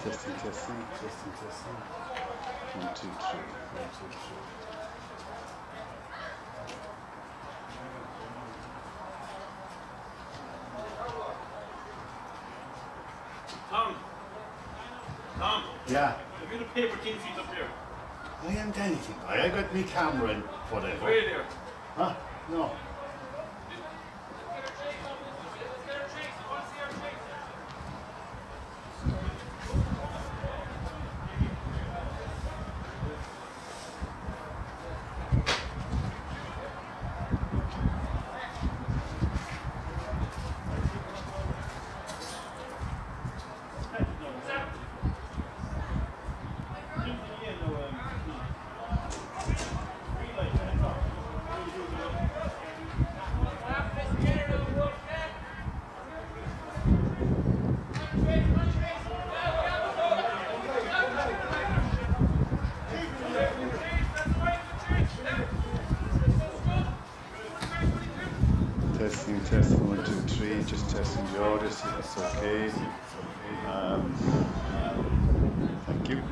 Testing, testing, testing, testing. 1, 2, 3. 1, 2, 3. Tom. Yeah. Have you the paper team sheet up there? I haven't anything. I got me camera and whatever. Where there? Huh? No. Testing, testing, 1, 2, 3, just testing the audio, see if it's okay. Thank you.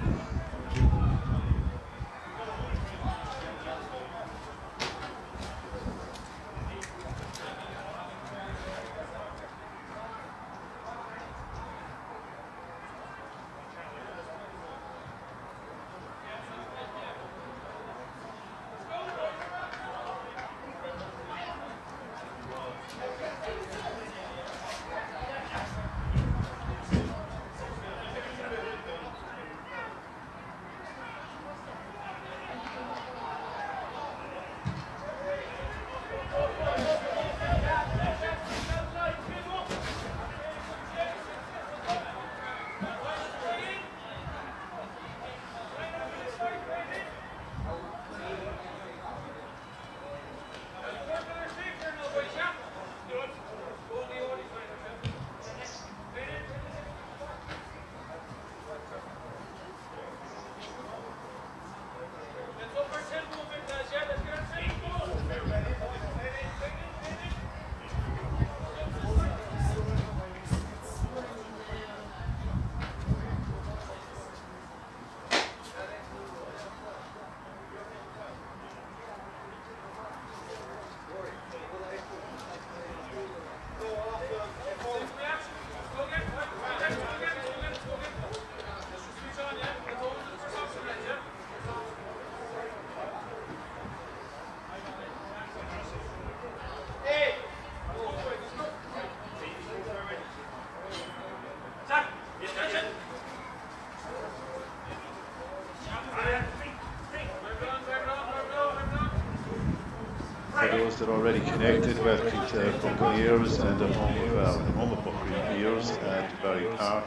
For those that are already connected, welcome to Buccaneers and the home of Buccaneers at Dubarry Park,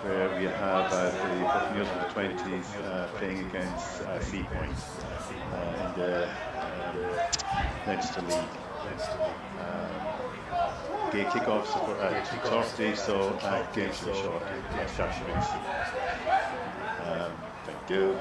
where we have the Buccaneers of the 20s playing against Seapoint in the Leinster League. Game kickoffs at 2:30, so games will be shortly. Thank you.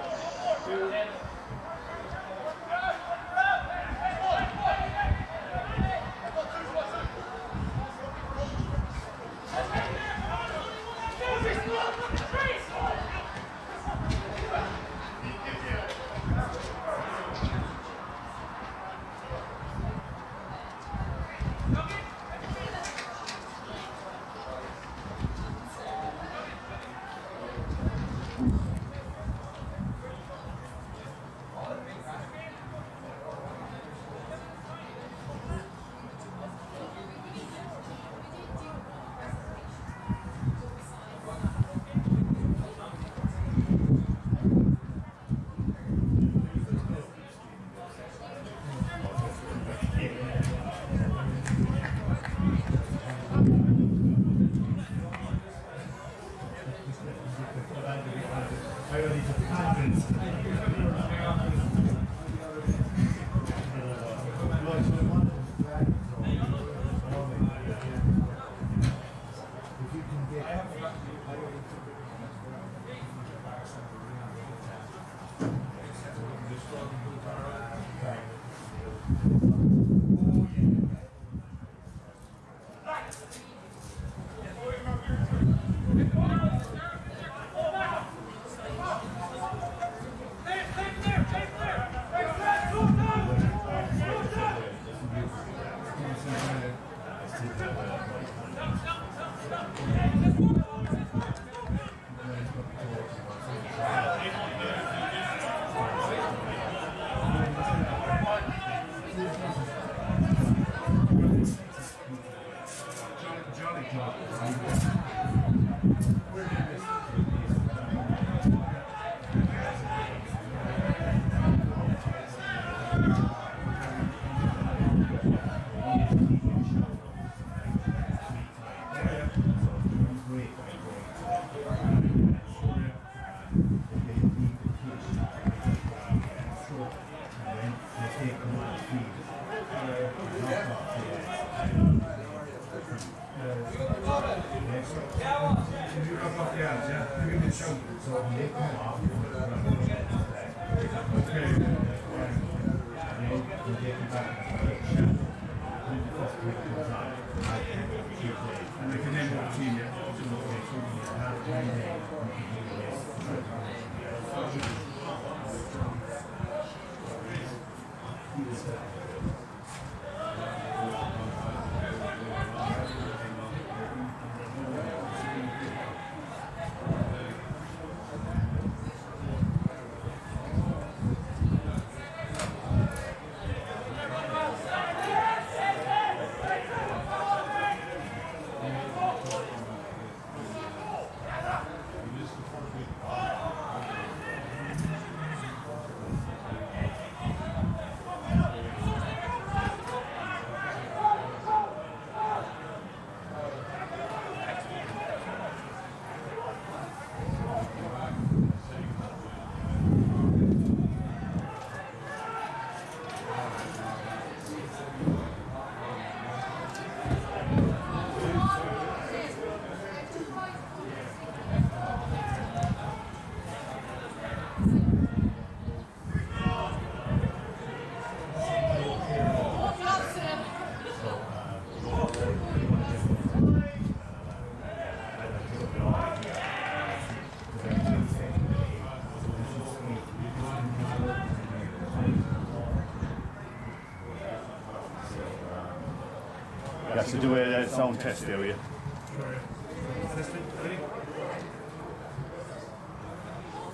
You have to do a sound test there, will you?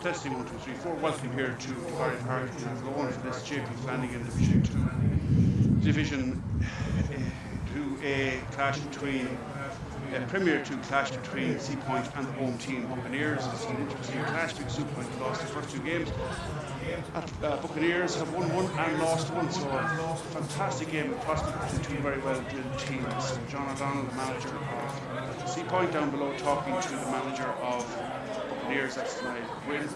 Testing 1, 2, 3, 4. Welcome here to Dubarry Park in Athlone for this JP Fanagan Division 2A clash between Premier 2 clash between Seapoint and the home team Buccaneers. It's an interesting clash because Seapoint lost the first 2 games. Buccaneers have won 1 and lost 1, so a fantastic game of prospect between 2 very well drilled teams. John O'Donnell, the manager of Seapoint, down below talking to the manager of Buccaneers. That's my win.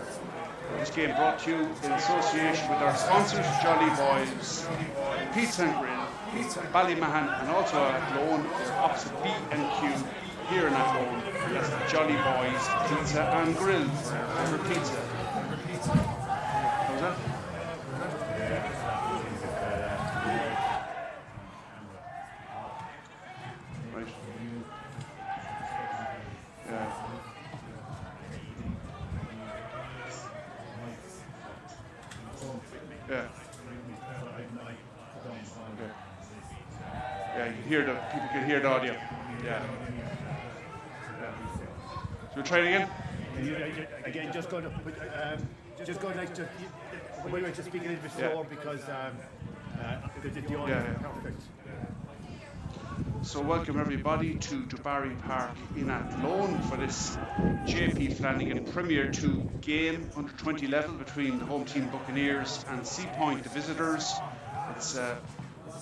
This game brought to you in association with our sponsors, Jolly Boys Pizza and Grill, Ballymahan, and also Athlone, opposite B&Q here in Athlone. That's the Jolly Boys Pizza and Grill for pizza. How's that? Right. Yeah. Yeah, you can hear people can hear the audio. Yeah. So we'll try it again? Again, just go to, like to, we were just speaking a little bit slower because the audio is perfect. So welcome everybody to Dubarry Park in Athlone for this JP Flanagan Premier 2 game, under 20 level between the home team Buccaneers and Seapoint, the visitors. It's a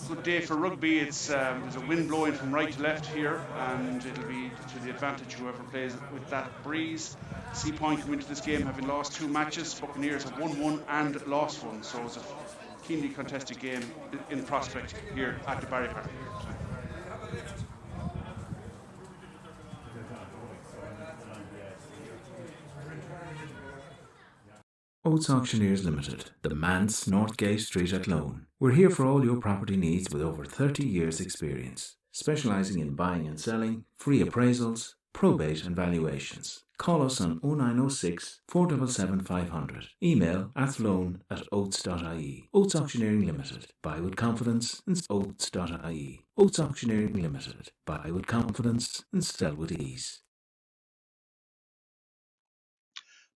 good day for rugby. There's a wind blowing from right to left here, and it'll be to the advantage whoever plays with that breeze. Seapoint come into this game having lost 2 matches. Buccaneers have won 1 and lost 1, so it's a keenly contested game in prospect here at Dubarry Park. Oates Auctioneers Limited, the Manse, Northgate Street, Athlone. We're here for all your property needs with over 30 years' experience, specialising in buying and selling, free appraisals, probate and valuations. Call us on 0906 477 500. Email athlone@oates.ie. Oates Auctioneering Limited. Buy with confidence and oates.ie. Oates Auctioneering Limited. Buy with confidence and sell with ease.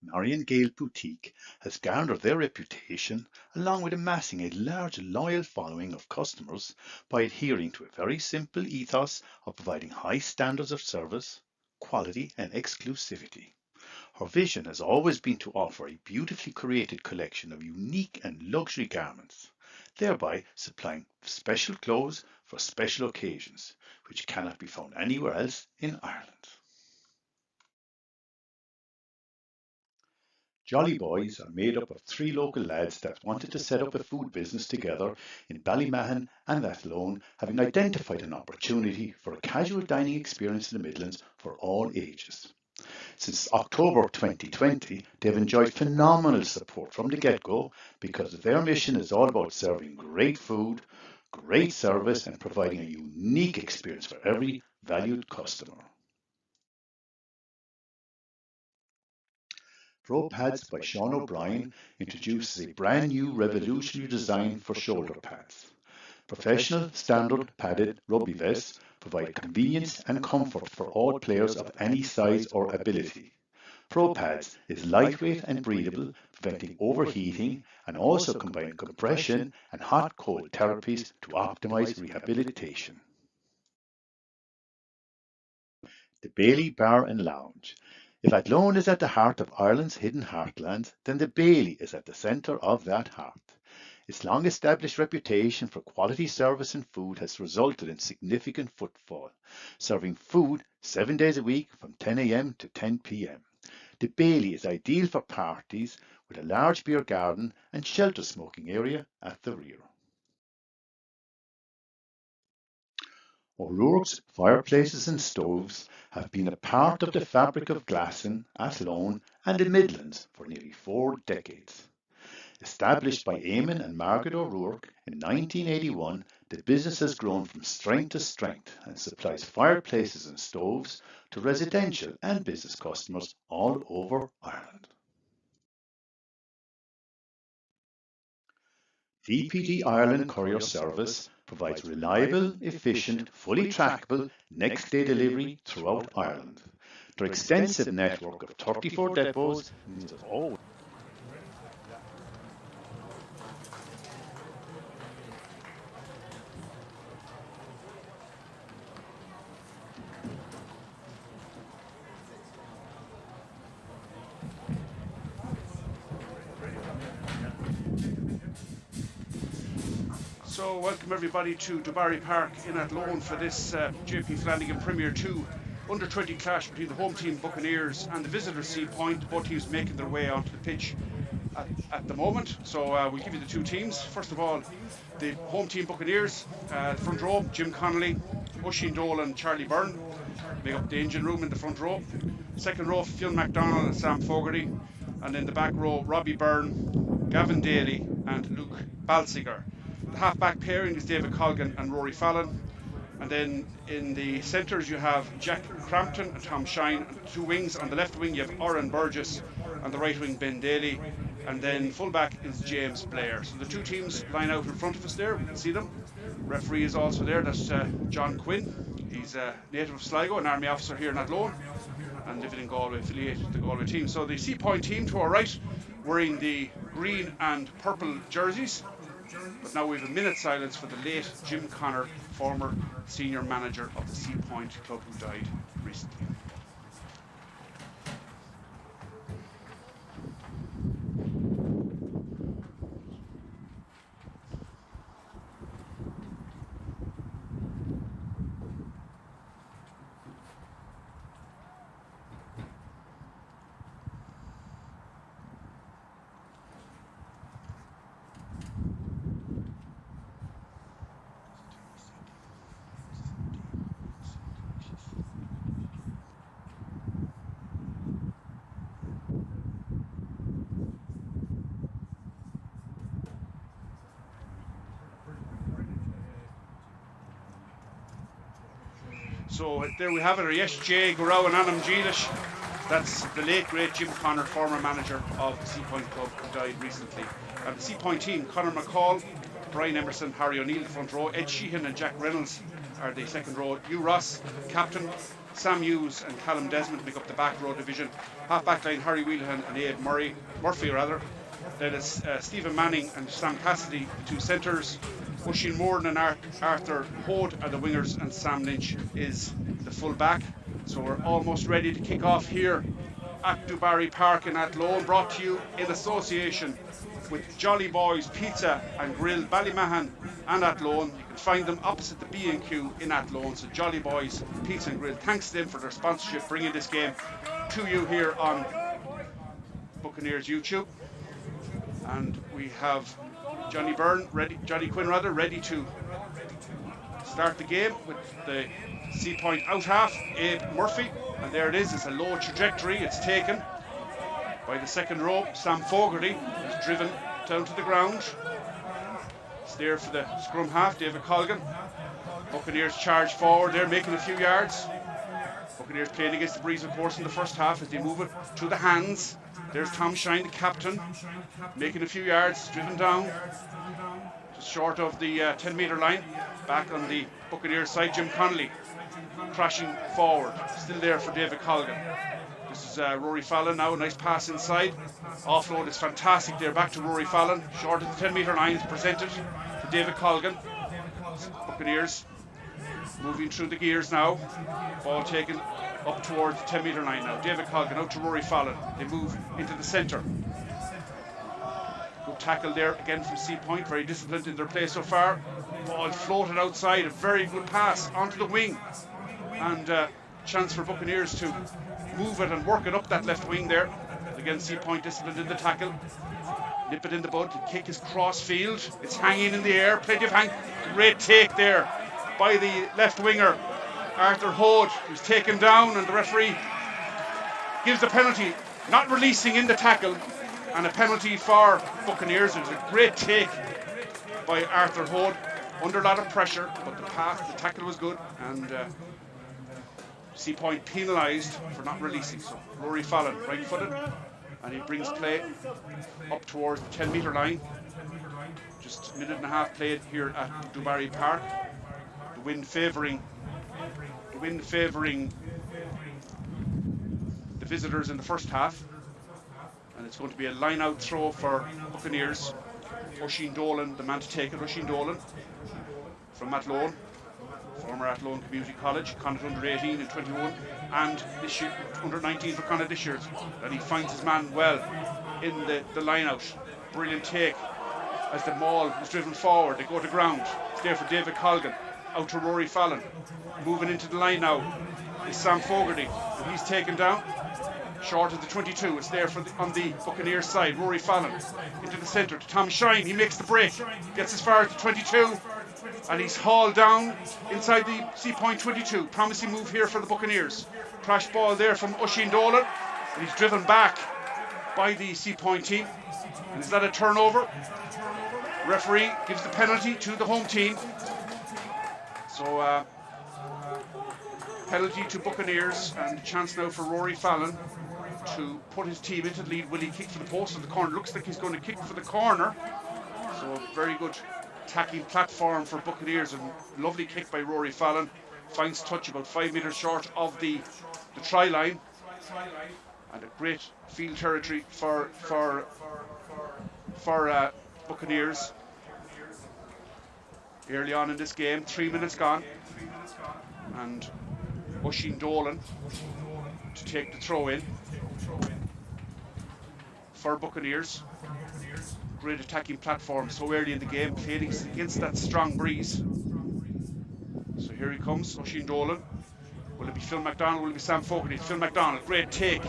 Marion Gale Boutique has garnered their reputation along with amassing a large loyal following of customers by adhering to a very simple ethos of providing high standards of service, quality and exclusivity. Her vision has always been to offer a beautifully curated collection of unique and luxury garments, thereby supplying special clothes for special occasions, which cannot be found anywhere else in Ireland. Jolly Boys are made up of 3 local lads that wanted to set up a food business together in Ballymahan and Athlone, having identified an opportunity for a casual dining experience in the Midlands for all ages. Since October 2020, they have enjoyed phenomenal support from the get-go because their mission is all about serving great food, great service and providing a unique experience for every valued customer. Throw Pads by Sean O'Brien introduces a brand new revolutionary design for shoulder pads. Professional standard padded rugby vests provide convenience and comfort for all players of any size or ability. Pro Pads is lightweight and breathable, preventing overheating, and also combine compression and hot-cold therapies to optimize rehabilitation. The Bailey Bar and Lounge. If Athlone is at the heart of Ireland's hidden heartland, then the Bailey is at the centre of that heart. Its long-established reputation for quality service and food has resulted in significant footfall, serving food 7 days a week from 10 a.m. to 10 p.m. The Bailey is ideal for parties with a large beer garden and shelter smoking area at the rear. O'Rourke's fireplaces and stoves have been a part of the fabric of Glasson, Athlone and the Midlands for nearly 4 decades. Established by Eamon and Margaret O'Rourke in 1981, the business has grown from strength to strength and supplies fireplaces and stoves to residential and business customers all over Ireland. DPD Ireland Courier Service provides reliable, efficient, fully trackable next-day delivery throughout Ireland. Their extensive network of 34 depots means there's always So welcome everybody to Dubarry Park in Athlone for this JP Flanagan Premier 2 under-20 clash between the home team Buccaneers and the visitor Seapoint. Both teams making their way onto the pitch at the moment. So we'll give you the two teams. First of all, the home team Buccaneers, front row, Jim Connolly, Oisin Dole and Charlie Byrne make up the engine room in the front row. Second row, Fionn MacDonald and Sam Fogarty. And in the back row, Robbie Byrne, Gavin Daly and Luke Balsiger. The half-back pairing is David Colgan and Rory Fallon. And then in the centres you have Jack Crampton and Tom Shine. And two wings. On the left wing you have Oren Burgess. On the right wing Ben Daly. And then full-back is James Blair. So the two teams line out in front of us there. We can see them. Referee is also there. That's John Quinn. He's a native of Sligo, an army officer here in Athlone, and living in Galway, affiliated with the Galway team. So the Seapoint team to our right, wearing the green and purple jerseys. But now we have a minute's silence for the late Jim Connor, former senior manager of the Seapoint club who died recently. So there we have it, Yes J. Gurau and Anam Jeelish. That's the late great Jim Connor, former manager of the Seapoint club who died recently. And the Seapoint team, Conor McCall, Brian Emerson, Harry O'Neill, the front row, Ed Sheehan and Jack Reynolds are the second row, Hugh Ross, captain, Sam Hughes and Callum Desmond make up the back row division. Half-back line, Harry Wheelahan and Abe Murphy. Then it's Stephen Manning and Sam Cassidy, the two centres. Oisin Moran and Arthur Hoad are the wingers, and Sam Lynch is the full back. So we're almost ready to kick off here at Dubarry Park in Athlone, brought to you in association with Jolly Boys Pizza and Grill, Ballymahan and Athlone. You can find them opposite the B&Q in Athlone. So Jolly Boys Pizza and Grill, thanks to them for their sponsorship, bringing this game to you here on Buccaneers YouTube. And we have Johnny Quinn ready to start the game with the Seapoint out half, Abe Murphy. And there it is. It's a low trajectory. It's taken by the second row. Sam Fogarty is driven down to the ground. It's there for the scrum half, David Colgan. Buccaneers charge forward. They're making a few yards. Buccaneers playing against the breeze, of course, in the first half as they move it to the hands. There's Tom Shine, the captain, making a few yards, driven down just short of the 10-metre line. Back on the Buccaneers side, Jim Connolly crashing forward, still there for David Colgan. This is Rory Fallon now, a nice pass inside. Offload is fantastic there, back to Rory Fallon, short of the 10-metre line, presented to David Colgan. Buccaneers moving through the gears now. Ball taken up towards the 10-metre line now. David Colgan out to Rory Fallon. They move into the centre. Good tackle there again from Seapoint, very disciplined in their play so far. Ball floated outside, a very good pass onto the wing. And chance for Buccaneers to move it and work it up that left wing there. Again, Seapoint disciplined in the tackle. Nip it in the bud. The kick is cross field. It's hanging in the air. Plenty of hang. Great take there by the left winger, Arthur Hode, who's taken down, and the referee gives a penalty, not releasing in the tackle, and a penalty for Buccaneers. It was a great take by Arthur Hode under a lot of pressure, but the tackle was good, and Seapoint penalised for not releasing. So Rory Fallon, right-footed, and he brings play up towards the 10-metre line. Just a minute and a half played here at Dubarry Park. The wind favouring the visitors in the first half, and it's going to be a line-out throw for Buccaneers. Oisin Dolan, the man to take it. Oisin Dolan from Athlone, former Athlone Community College, Connacht under 18 and 21, and this year under 19 for Connacht this year. And he finds his man well in the line-out. Brilliant take as the maul is driven forward. They go to ground. It's there for David Colgan. Out to Rory Fallon. Moving into the line now is Sam Fogarty, and he's taken down short of the 22. It's there on the Buccaneers side. Rory Fallon into the centre to Tom Shine. He makes the break, gets as far as the 22, and he's hauled down inside the Seapoint 22. Promising move here for the Buccaneers. Crash ball there from Oisin Dolan, and he's driven back by the Seapoint team. And is that a turnover? Referee gives the penalty to the home team. So penalty to Buccaneers, and a chance now for Rory Fallon to put his team into the lead. Will he kick for the post of the corner? Looks like he's going to kick for the corner. So very good attacking platform for Buccaneers, and lovely kick by Rory Fallon. Finds touch about 5 metres short of the try line, and a great field territory for Buccaneers early on in this game. 3 minutes gone, and Oisin Dolan to take the throw in for Buccaneers. Great attacking platform so early in the game, played against that strong breeze. So here he comes, Oisin Dolan. Will it be Phil McDonald? Will it be Sam Fogarty? Phil McDonald, great take,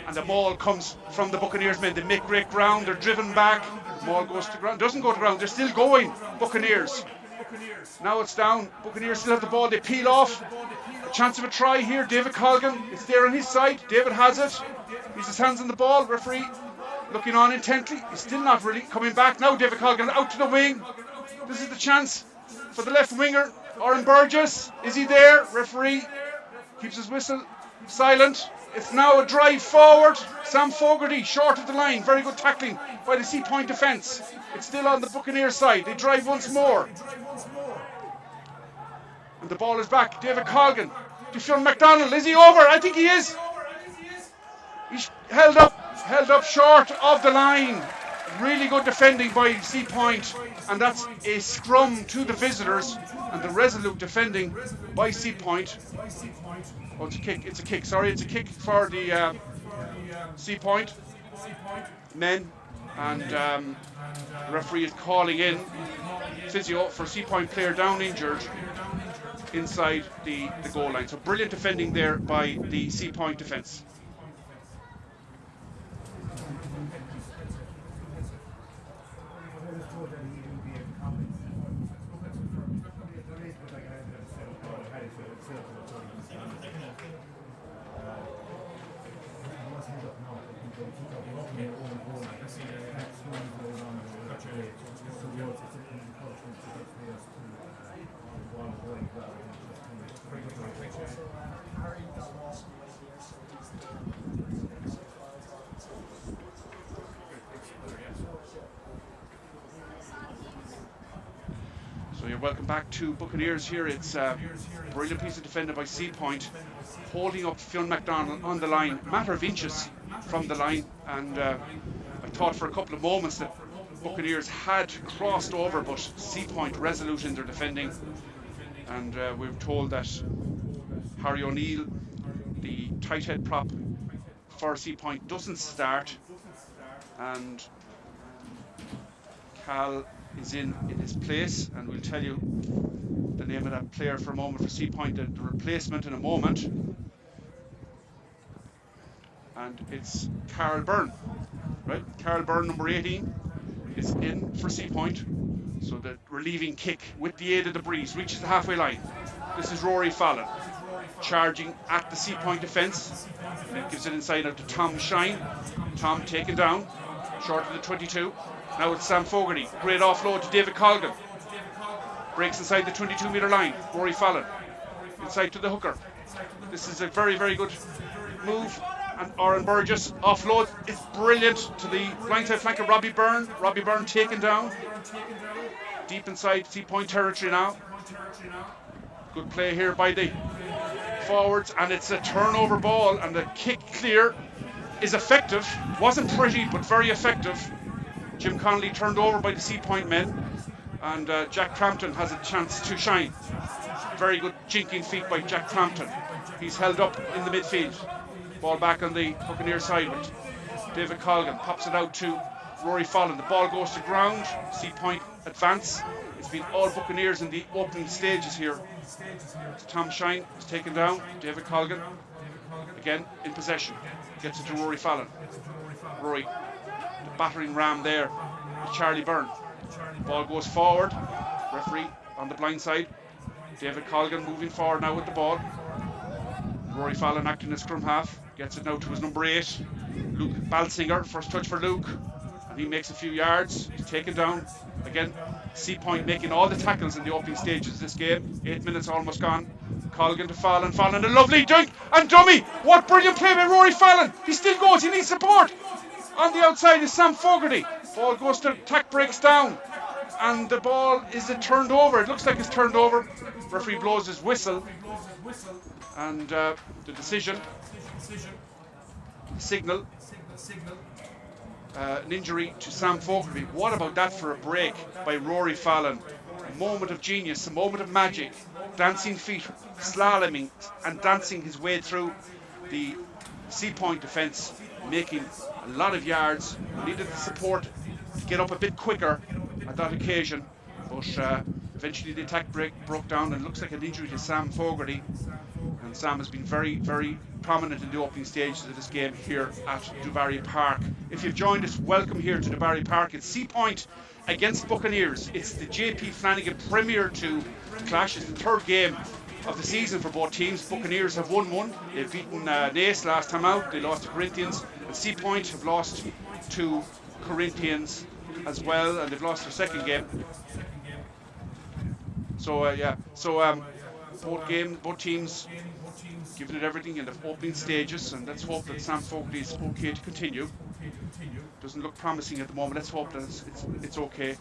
and the ball comes from the Buccaneers men. They make great ground, they're driven back. The ball goes to ground, doesn't go to ground, they're still going, Buccaneers. Now it's down, Buccaneers still have the ball, they peel off. A chance of a try here. David Colgan, it's there on his side. David has it, he's his hands on the ball. Referee looking on intently, he's still not really coming back. Now David Colgan out to the wing. This is the chance for the left winger, Oren Burgess. Is he there? Referee keeps his whistle silent. It's now a drive forward. Sam Fogarty short of the line. Very good tackling by the Seapoint defence. It's still on the Buccaneers side. They drive once more, and the ball is back. David Colgan to Phil McDonald. Is he over? I think he is. He's held up short of the line. Really good defending by Seapoint, and that's a scrum to the visitors, and the resolute defending by Seapoint. Oh, it's a kick. It's a kick. Sorry, it's a kick for the Seapoint men, and the referee is calling in physio for Seapoint player down injured inside the goal line. So brilliant defending there by the Seapoint defence. welcome back to Buccaneers here. It's a brilliant piece of defending by Seapoint, holding up Fionn McDonald on the line, matter of inches from the line, and I thought for a couple of moments that Buccaneers had crossed over, but Seapoint resolute in their defending, and we were told that Harry O'Neill, the tight head prop for Seapoint, doesn't start, and Cal is in his place, and we'll tell you the name of that player for a moment for Seapoint, the replacement in a moment. And it's Carl Byrne, right? Carl Byrne, number 18, is in for Seapoint. So the relieving kick with the aid of the breeze reaches the halfway line. This is Rory Fallon charging at the Seapoint defence. It gives it inside out to Tom Shine. Tom taken down, short of the 22. Now it's Sam Fogarty. Great offload to David Colgan. Breaks inside the 22-metre line. Rory Fallon inside to the hooker. This is a very, very good move. And Oren Burgess offload is brilliant to the blindside flanker Robbie Byrne. Robbie Byrne taken down. Deep inside Seapoint territory now. Good play here by the forwards, and it's a turnover ball, and the kick clear is effective. Wasn't pretty, but very effective. Jim Connolly turned over by the Seapoint men, and Jack Crampton has a chance to shine. Very good jinking feet by Jack Crampton. He's held up in the midfield. Ball back on the Buccaneer side with David Colgan. Pops it out to Rory Fallon. The ball goes to ground. Seapoint advance. It's been all Buccaneers in the opening stages here. Tom Shine is taken down. David Colgan again in possession. Gets it to Rory Fallon. Rory, the battering ram there with Charlie Byrne. Ball goes forward. Referee on the blind side. David Colgan moving forward now with the ball. Rory Fallon acting as scrum half. Gets it now to his number 8, Luke Balsinger. First touch for Luke, and he makes a few yards. He's taken down. Again, Seapoint making all the tackles in the opening stages of this game. 8 minutes almost gone. Colgan to Fallon. Fallon, a lovely dunk and dummy. What brilliant play by Rory Fallon. He still goes. He needs support. On the outside is Sam Fogarty. Ball goes to tack, breaks down, and the ball is turned over. It looks like it's turned over. Referee blows his whistle, and the decision, signal, an injury to Sam Fogarty. What about that for a break by Rory Fallon? A moment of genius, a moment of magic. Dancing feet, slaloming and dancing his way through the Seapoint defence, making a lot of yards. Needed the support to get up a bit quicker at that occasion, but eventually the attack broke down, and looks like an injury to Sam Fogarty. And Sam has been very, very prominent in the opening stages of this game here at Dubarry Park. If you've joined us, welcome here to Dubarry Park. It's Seapoint against Buccaneers. It's the JP Flanagan Premier 2 clash. It's the third game of the season for both teams. Buccaneers have won one. They've beaten Naas last time out. They lost to Corinthians. And Seapoint have lost to Corinthians as well, and they've lost their second game. So both teams giving it everything in the opening stages, and let's hope that Sam Fogarty is okay to continue. Doesn't look promising at the moment. Let's hope that it's okay.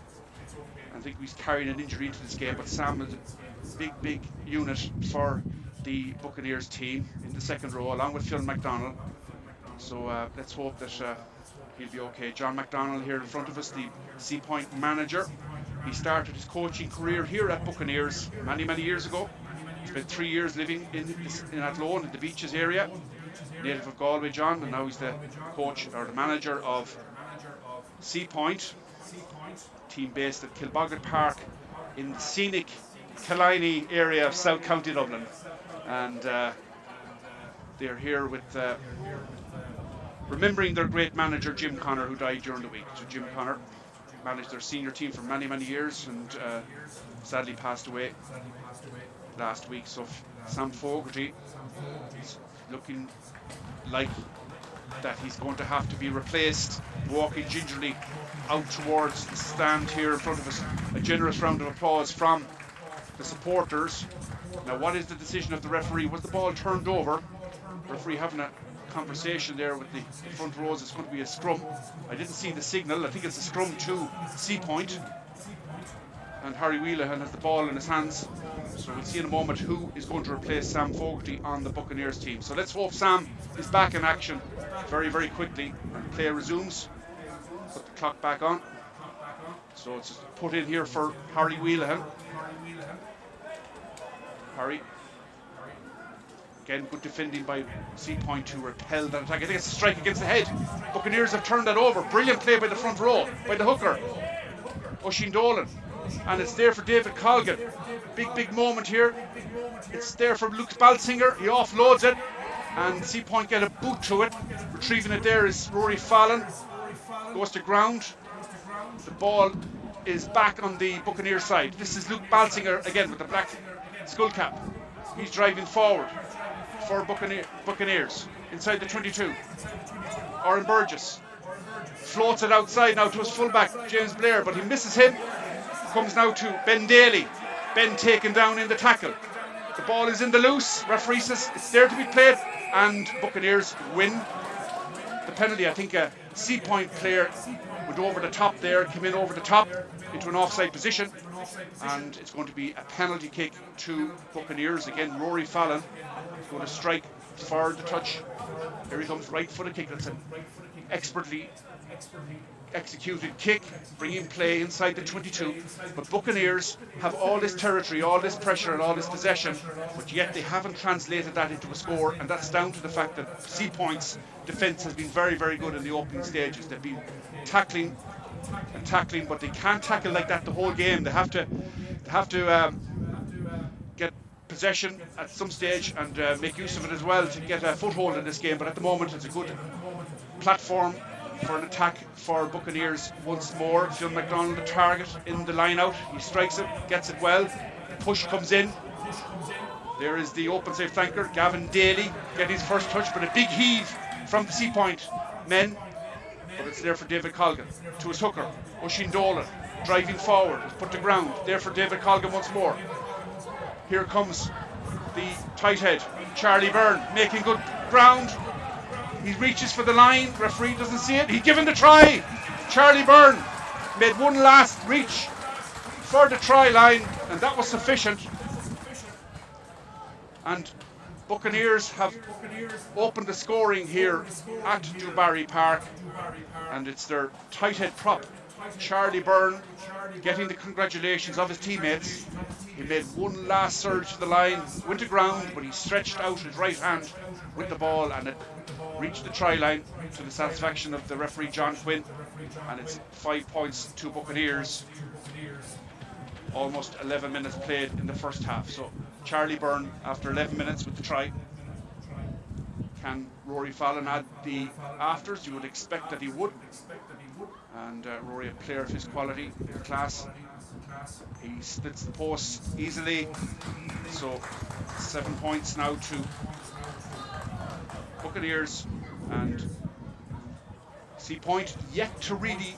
I think he's carrying an injury into this game, but Sam is a big unit for the Buccaneers team in the second row, along with Phil McDonald. So let's hope that he'll be okay. John McDonald here in front of us, the Seapoint manager. He started his coaching career here at Buccaneers many years ago. He spent 3 years living in Athlone, in the Beaches area, native of Galway, John, and now he's the coach or the manager of Seapoint, team based at Kilboggart Park in the scenic Killiney area of South County Dublin. And they're here with remembering their great manager Jim Connor, who died during the week. So Jim Connor managed their senior team for many years, and sadly passed away last week. So Sam Fogarty is looking like that he's going to have to be replaced, walking gingerly out towards the stand here in front of us. A generous round of applause from the supporters. Now, what is the decision of the referee? Was the ball turned over? Referee having a conversation there with the front rows. It's going to be a scrum. I didn't see the signal. I think it's a scrum to Seapoint. and Harry Wheelahan has the ball in his hands. So we'll see in a moment who is going to replace Sam Fogarty on the Buccaneers team. So let's hope Sam is back in action very, very quickly and play resumes. Put the clock back on. So it's put in here for Harry Wheelahan. Harry. Again, good defending by Seapoint to repel that attack. I think it's a strike against the head. Buccaneers have turned that over. Brilliant play by the front row, by the hooker, Oisin Dolan. And it's there for David Colgan. Big moment here. It's there for Luke Balsinger. He offloads it. And Seapoint get a boot to it. Retrieving it there is Rory Fallon. Goes to ground. The ball is back on the Buccaneers side. This is Luke Balsinger again with the black skull cap. He's driving forward for Buccaneers inside the 22. Oren Burgess floats it outside now to his fullback James Blair, but he misses him. Comes now to Ben Daly. Ben taken down in the tackle. The ball is in the loose. Referee says it's there to be played, and Buccaneers win the penalty. I think a Seapoint player went over the top there, came in over the top into an offside position, and it's going to be a penalty kick to Buccaneers. Again, Rory Fallon is going to strike for the touch. Here he comes, right footed kick. That's an expertly executed kick, bringing play inside the 22. But Buccaneers have all this territory, all this pressure and all this possession, but yet they haven't translated that into a score, and that's down to the fact that Seapoint's defence has been very, very good in the opening stages. They've been tackling, but they can't tackle like that the whole game. They have to get possession at some stage and make use of it as well to get a foothold in this game. But at the moment, it's a good platform for an attack for Buccaneers once more. Phil McDonald, the target in the line out. He strikes it, gets it well. The push comes in. There is the open safe flanker, Gavin Daly, getting his first touch, but a big heave from the Seapoint men. But it's there for David Colgan. To his hooker, Oisin Dolan, driving forward. It's put to ground. There for David Colgan once more. Here comes the tight head, Charlie Byrne, making good ground. He reaches for the line. Referee doesn't see it. He's given the try. Charlie Byrne made one last reach for the try line, and that was sufficient. And Buccaneers have opened the scoring here at Dubarry Park, and it's their tight head prop, Charlie Byrne, getting the congratulations of his teammates. He made one last surge to the line, went to ground, but he stretched out his right hand with the ball, and it reached the try line to the satisfaction of the referee John Quinn, and it's 5 points to Buccaneers. Almost 11 minutes played in the first half. So Charlie Byrne after 11 minutes with the try. Can Rory Fallon add the afters? You would expect that he would. And Rory, a player of his quality, class. He splits the posts easily. So 7 points now to Buccaneers, and Seapoint yet to really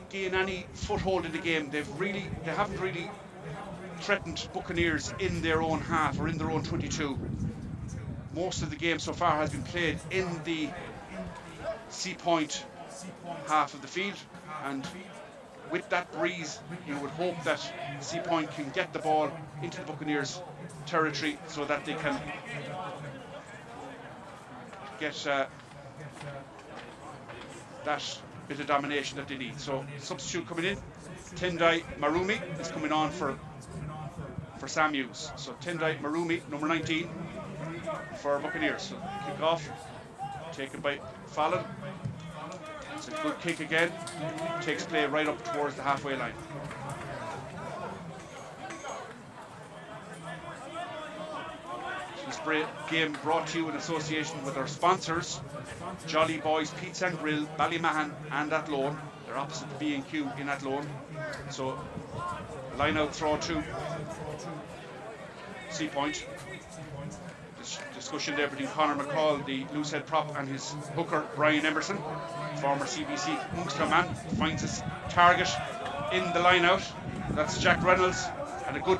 gain any foothold in the game. They haven't really threatened Buccaneers in their own half or in their own 22. Most of the game so far has been played in the Seapoint half of the field, and with that breeze you would hope that Seapoint can get the ball into the Buccaneers territory so that they can get that bit of domination that they need. So substitute coming in, Tendai Marumi is coming on for Sam Hughes. So Tendai Marumi, number 19 for Buccaneers. So kick off taken by Fallon. It's a good kick again, takes play right up towards the halfway line. This game brought to you in association with our sponsors, Jolly Boys Pizza and Grill, Ballymahan and Athlone. They're opposite the B&Q in Athlone. So line out throw to Seapoint. This discussion there between Conor McCall, the loose head prop, and his hooker Brian Emerson, former CBC Munster man, finds his target in the line out. That's Jack Reynolds, and a good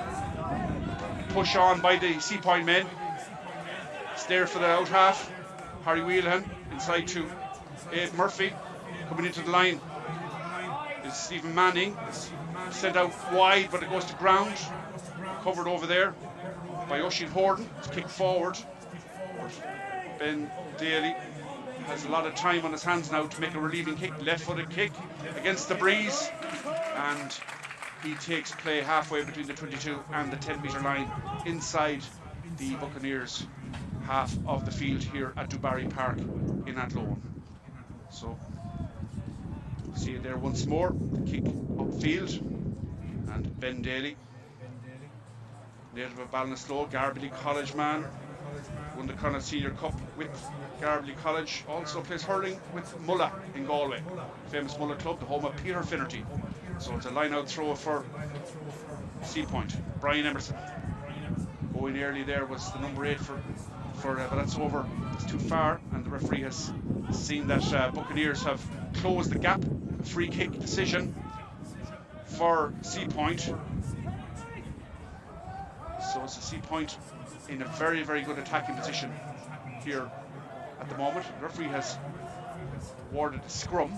push on by the Seapoint men. It's there for the out half. Harry Wheelahan inside to Abe Murphy. Coming into the line is Stephen Manning. sent out wide, but it goes to ground. Covered over there by Oisin Horden. It's kicked forward. Ben Daly has a lot of time on his hands now to make a relieving kick, left-footed kick against the breeze, and he takes play halfway between the 22 and the 10-metre line inside the Buccaneers half of the field here at Dubarry Park in Athlone. So see it there once more, the kick upfield, and Ben Daly, native of Ballinasloe, Garbally College man, won the Connacht Senior Cup with Garbally College, also plays hurling with Mulla in Galway, famous Mulla club, the home of Peter Finnerty. So it's a line-out throw for Seapoint. Brian Emerson going early there was the number 8 but that's over. It's too far, and the referee has seen that Buccaneers have closed the gap. A free kick decision for Seapoint. So it's a Seapoint in a very, very good attacking position here at the moment. The referee has awarded a scrum.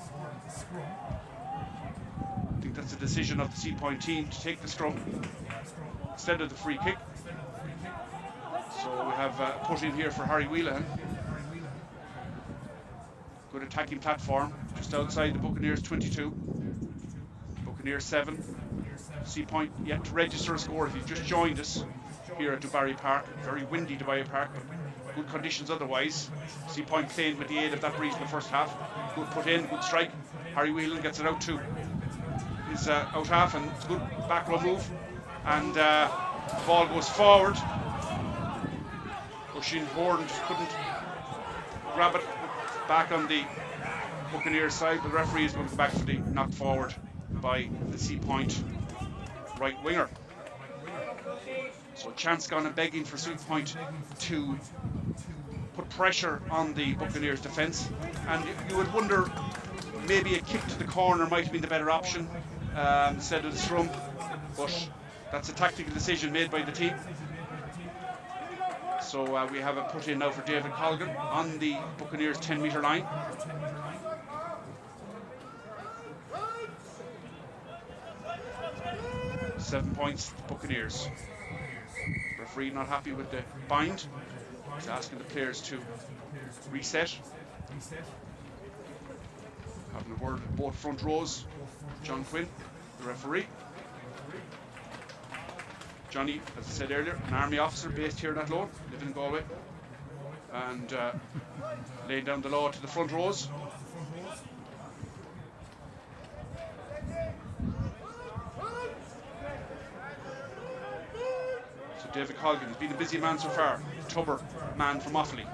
I think that's a decision of the Seapoint team to take the scrum instead of the free kick. So we have put in here for Harry Whelan. Good attacking platform just outside the Buccaneers 22. Buccaneers 7. Seapoint yet to register a score if you've just joined us here at Dubarry Park. Very windy Dubarry Park, but good conditions otherwise. Seapoint playing with the aid of that breeze in the first half. Good put in, good strike. Harry Whelan gets it out to his out half, and it's a good back row move. And the ball goes forward. Oisin Horden just couldn't grab it. Back on the Buccaneers side, the referee is going to go back for the knock forward by the Seapoint right winger. So a chance gone and begging for Seapoint to put pressure on the Buccaneers defence, and you would wonder maybe a kick to the corner might have been the better option instead of the scrum, but that's a tactical decision made by the team. So we have it put in now for David Colgan on the Buccaneers 10-metre line. Seven points, Buccaneers. Referee not happy with the bind. He's asking the players to reset. Having a word with both front rows. John Quinn, the referee. Johnny, as I said earlier, an army officer based here in Athlone, living in Galway, and laying down the law to the front rows. So David Colgan has been a busy man so far. Tubber man from Offaly,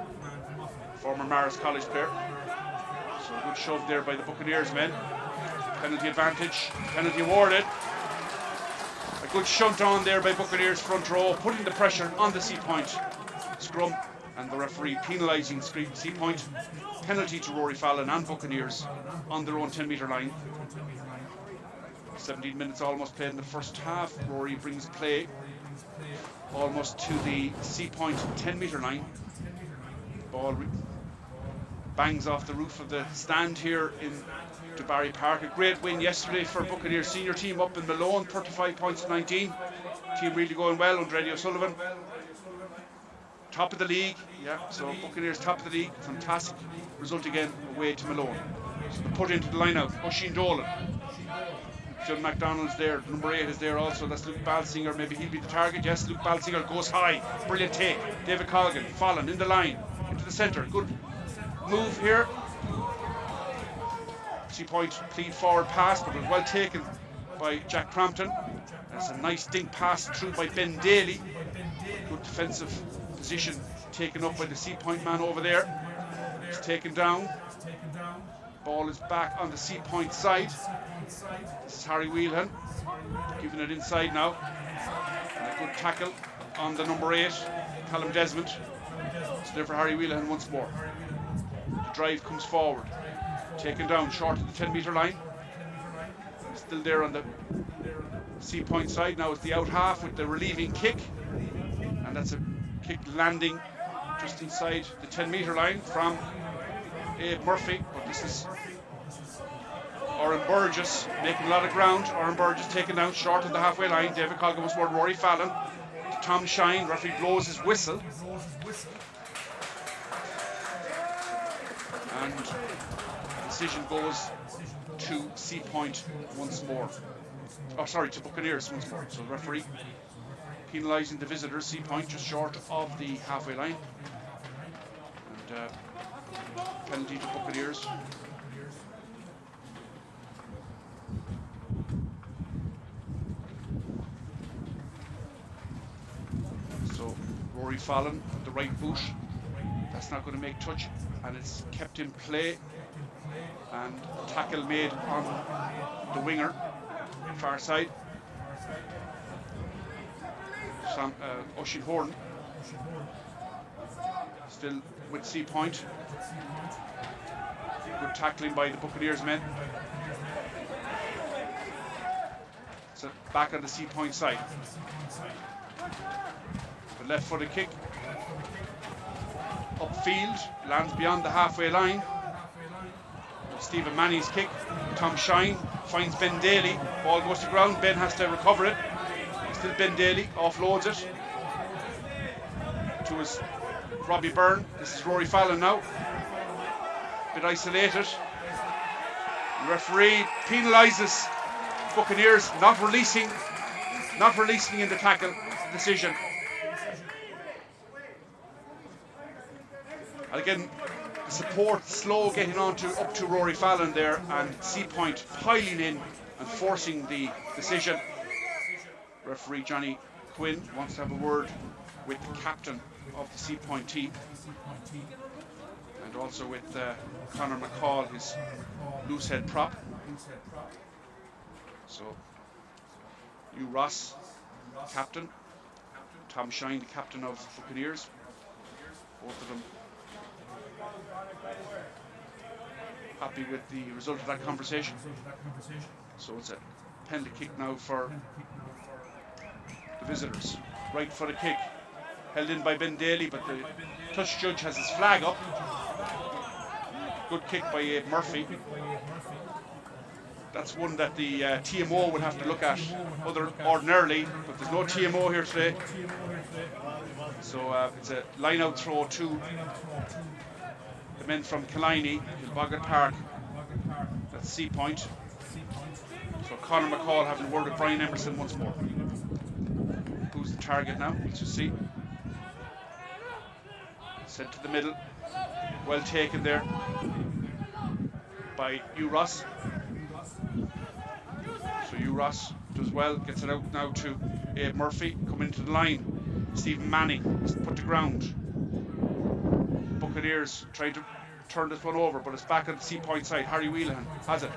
former Maris College player. So a good shove there by the Buccaneers men. Penalty advantage, penalty awarded. A good shunt on there by Buccaneers front row, putting the pressure on the Seapoint scrum, and the referee penalising Seapoint. Penalty to Rory Fallon and Buccaneers on their own 10-metre line. 17 minutes almost played in the first half. Rory brings play almost to the Seapoint 10-metre line. Ball bangs off the roof of the stand here in Dubarry Park. A great win yesterday for Buccaneers senior team up in Malone, 35 points to 19. Team really going well under Eddie O'Sullivan. Top of the league, yeah, so Buccaneers top of the league. Fantastic result again away to Malone. So put into the line out, Oisin Dolan. John McDonald's there, number 8 is there also, that's Luke Balsinger, maybe he'll be the target. Yes, Luke Balsinger goes high, brilliant take. David Colgan, Fallon in the line, into the centre, good move here. Seapoint plead forward pass, but it was well taken by Jack Crampton. That's a nice dink pass through by Ben Daly. Good defensive position taken up by the Seapoint man over there. It's taken down. Ball is back on the Seapoint side. This is Harry Whelan giving it inside now. And a good tackle on the number 8, Callum Desmond. So there for Harry Whelan once more. The drive comes forward. Taken down short of the 10-metre line. Still there on the Seapoint side. Now it's the out half with the relieving kick. And that's a kick landing just inside the 10-metre line from Abe Murphy. But this is Oren Burgess making a lot of ground. Oren Burgess taken down short of the halfway line. David Colgan was more Rory Fallon. Tom Shine, referee blows his whistle. And the decision goes to Seapoint once more. Oh, sorry, to Buccaneers once more. So the referee penalising the visitors, Seapoint, just short of the halfway line. And penalty to Buccaneers. So Rory Fallon with the right boot. That's not going to make touch, and it's kept in play. And tackle made on the winger, far side. Oisin Horn still with Seapoint. Good tackling by the Buccaneers men. So back on the Seapoint side. The left footed kick. Upfield, lands beyond the halfway line. Stephen Manny's kick. Tom Shine finds Ben Daly. Ball goes to ground. Ben has to recover it. Still Ben Daly offloads it to his Robbie Byrne. This is Rory Fallon now. Bit isolated. The referee penalises Buccaneers not releasing in the tackle decision. And again, the support slow getting on up to Rory Fallon there, and Seapoint piling in and forcing the decision. Referee Johnny Quinn wants to have a word with the captain of the Seapoint team, and also with Conor McCall, his loosehead prop. So, Hugh Ross, captain. Tom Shine, the captain of Buccaneers. Both of them happy with the result of that conversation. So it's a penalty kick now for the visitors. Right footed kick, held in by Ben Daly, but the touch judge has his flag up. Good kick by Abe Murphy. That's one that the TMO would have to look at ordinarily, but there's no TMO here today. So it's a line out throw to the men from Killiney in Boggart Park. That's Seapoint. So Conor McCall having a word with Brian Emerson once more. Who's the target now? Let's just see. Sent to the middle. Well taken there by Hugh Ross. So Hugh Ross does well, gets it out now to Abe Murphy. Coming into the line, Stephen Manning is put to ground. Buccaneers trying to turn this one over, but it's back on the Seapoint side. Harry Whelan has it.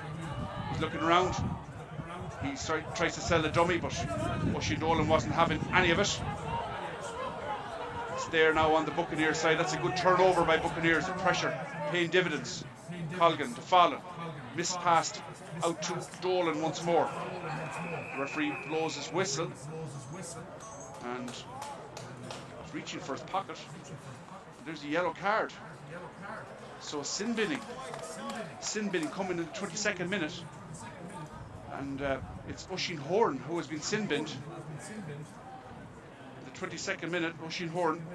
He's looking around. He tries to sell the dummy, but Oisin Nolan wasn't having any of it. It's there now on the Buccaneers side. That's a good turnover by Buccaneers. The pressure paying dividends. Colgan to Fallon. Missed past out to Dolan once more. The referee blows his whistle and reaching for his pocket. There's a yellow card. So sin binning coming in the 22nd minute, and it's Oisin Horn who has been sin binned. The 22nd minute, Oisin Horn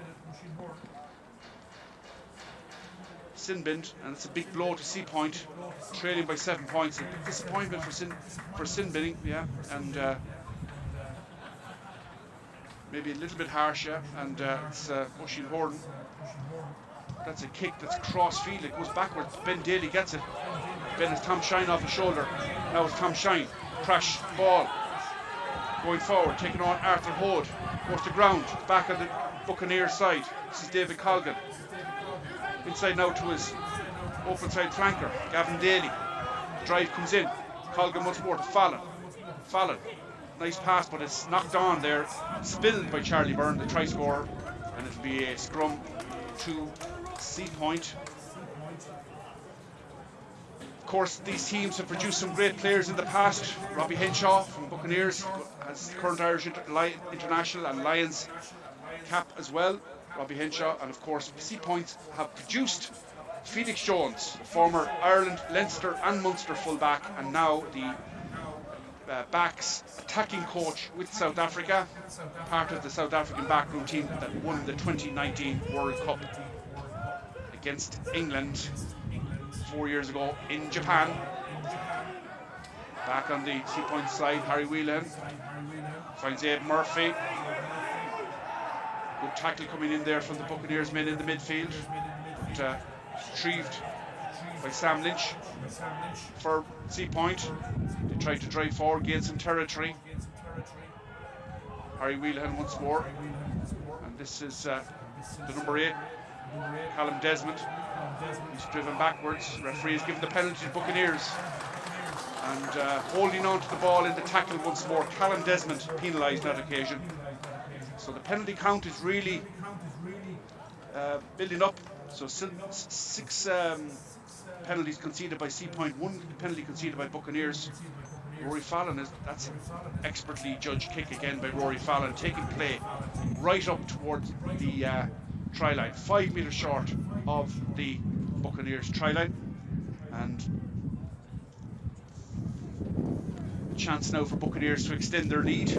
sin binned, and it's a big blow to Seapoint, trailing by 7 points. A big disappointment for sin binning, yeah, and maybe a little bit harsh, yeah. And it's Oisin Horn. That's a kick that's cross field. It goes backwards. Ben Daly gets it. Ben has Tom Shine off his shoulder. Now it's Tom Shine. Crash ball. Going forward, taking on Arthur Hode. Goes to ground. Back on the Buccaneers side. This is David Colgan. Inside now to his open side flanker, Gavin Daly. Drive comes in. Colgan once more to Fallon. Nice pass, but it's knocked on there. Spilled by Charlie Byrne, the try scorer. And it'll be a scrum to Seapoint. Of course, these teams have produced some great players in the past. Robbie Henshaw from Buccaneers has current Irish international and Lions cap as well. Robbie Henshaw, and of course Seapoint have produced Felix Jones, former Ireland, Leinster and Munster fullback, and now the Bucks attacking coach with South Africa, part of the South African backroom team that won the 2019 World Cup against England 4 years ago in Japan. Back on the Seapoint side, Harry Whelan finds Abe Murphy. Good tackle coming in there from the Buccaneers men in the midfield, but retrieved by Sam Lynch for Seapoint. They tried to drive forward, gain some territory. Harry Whelan once more, and this is the number 8, Callum Desmond. He's driven backwards. Referee has given the penalty to Buccaneers, and holding on to the ball in the tackle once more. Callum Desmond penalised that occasion. So the penalty count is really building up. So 6 penalties conceded by Seapoint, 1 penalty conceded by Buccaneers. Rory Fallon, that's an expertly judged kick again by Rory Fallon, taking play right up towards the try line, 5 metres short of the Buccaneers try line. And a chance now for Buccaneers to extend their lead.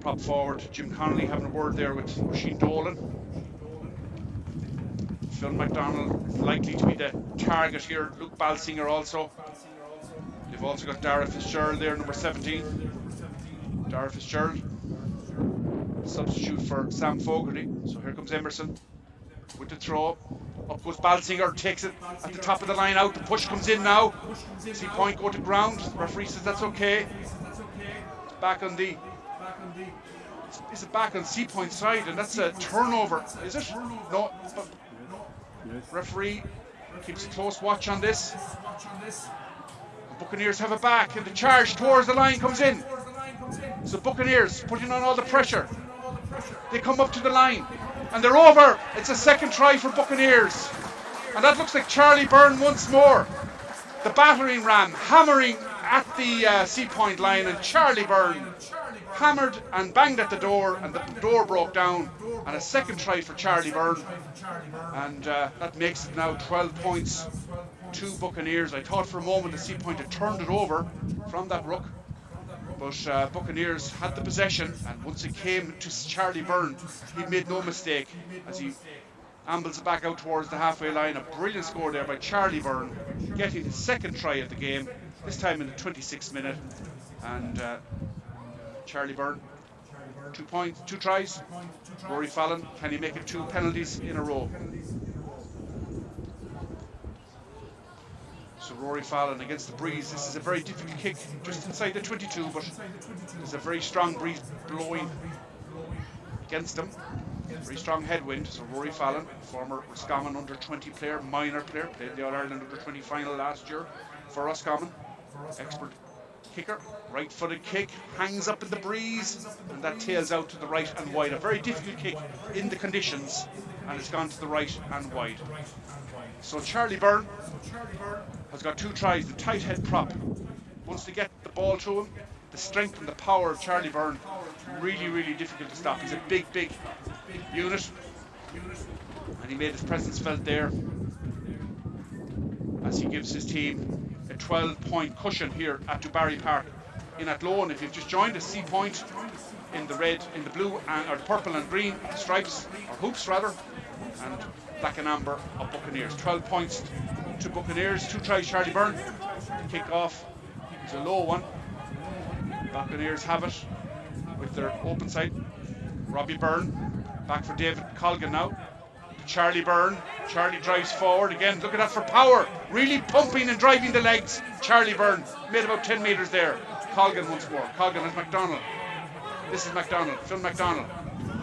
Prop forward Jim Connolly having a word there with Oisin Dolan. Phil McDonald likely to be the target here. Luke Balsinger also. They've also got Dara Fitzgerald there, number 17. Dara Fitzgerald, substitute for Sam Fogarty. So here comes Emerson with the throw. Up goes Balsinger, takes it at the top of the line out. The push comes in now. Seapoint go to ground. The referee says that's okay. It's back on the. Is it back on Seapoint side? And that's a turnover, is it? No. Referee keeps a close watch on this. The Buccaneers have it back, and the charge towards the line comes in. So Buccaneers putting on all the pressure. They come up to the line, and they're over. It's a second try for Buccaneers, and that looks like Charlie Byrne once more. The battering ram hammering at the Seapoint line, and Charlie Byrne hammered and banged at the door, and the door broke down, and a second try for Charlie Byrne, and that makes it now 12 points to Buccaneers. I thought for a moment the Seapoint had turned it over from that ruck, but Buccaneers had the possession, and once it came to Charlie Byrne, he made no mistake as he ambles it back out towards the halfway line. A brilliant score there by Charlie Byrne, getting his second try of the game, this time in the 26th minute. And Charlie Byrne, 2 points, 2 tries. Rory Fallon, can he make it 2 penalties in a row? So Rory Fallon against the breeze. This is a very difficult kick just inside the 22, but there's a very strong breeze blowing against them. Very strong headwind. So Rory Fallon, former Roscommon under-20 player, minor player, played the All-Ireland under-20 final last year for Roscommon. Expert kicker, right-footed kick, hangs up in the breeze, and that tails out to the right and wide. A very difficult kick in the conditions, and it's gone to the right and wide. So Charlie Byrne has got 2 tries. The tight head prop, once they get the ball to him, the strength and the power of Charlie Byrne, really difficult to stop. He's a big unit, and he made his presence felt there as he gives his team a 12-point cushion here at Dubarry Park in Athlone. If you've just joined us, Seapoint in the red, in the blue, or the purple and green stripes, or hoops rather, and black and amber of Buccaneers. 12 points to Buccaneers. 2 tries Charlie Byrne. Kick off is a low one. Buccaneers have it with their open side. Robbie Byrne back for David Colgan now. Charlie Byrne. Charlie drives forward again. Look at that for power. Really pumping and driving the legs. Charlie Byrne made about 10 metres there. Colgan once more. Colgan has McDonald. This is McDonald. Phil McDonald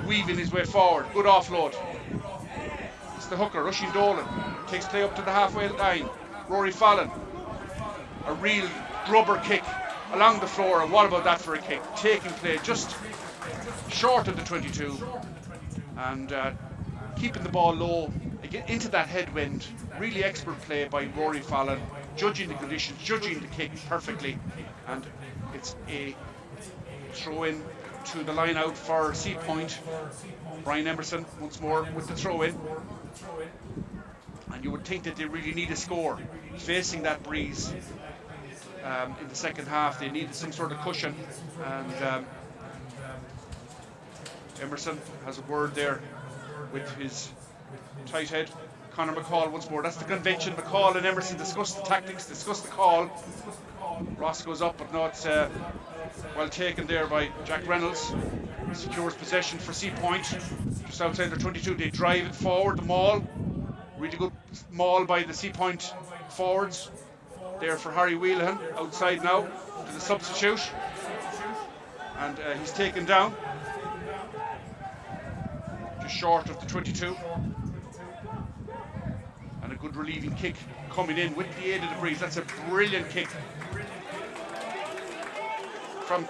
weaving his way forward. Good offload. It's the hooker, Oisin Dolan. Takes play up to the halfway line. Rory Fallon. A real grubber kick along the floor. And what about that for a kick? Taking play just short of the 22. And keeping the ball low into that headwind. Really expert play by Rory Fallon, judging the conditions, judging the kick perfectly, and it's a throw in to the line out for Seapoint. Brian Emerson once more with the throw in. and you would think that they really need a score facing that breeze in the second half. They needed some sort of cushion, and Emerson has a word there with his tight head, Conor McCall, once more. That's the convention. McCall and Emerson discuss the tactics, discuss the call. Ross goes up, but no, it's well taken there by Jack Reynolds. Secures possession for Seapoint, just outside their 22. They drive it forward, the maul. Really good maul by the Seapoint forwards. There for Harry Whelan, outside now to the substitute. And he's taken down. Just short of the 22. And a good relieving kick coming in with the aid of the breeze. That's a brilliant kick from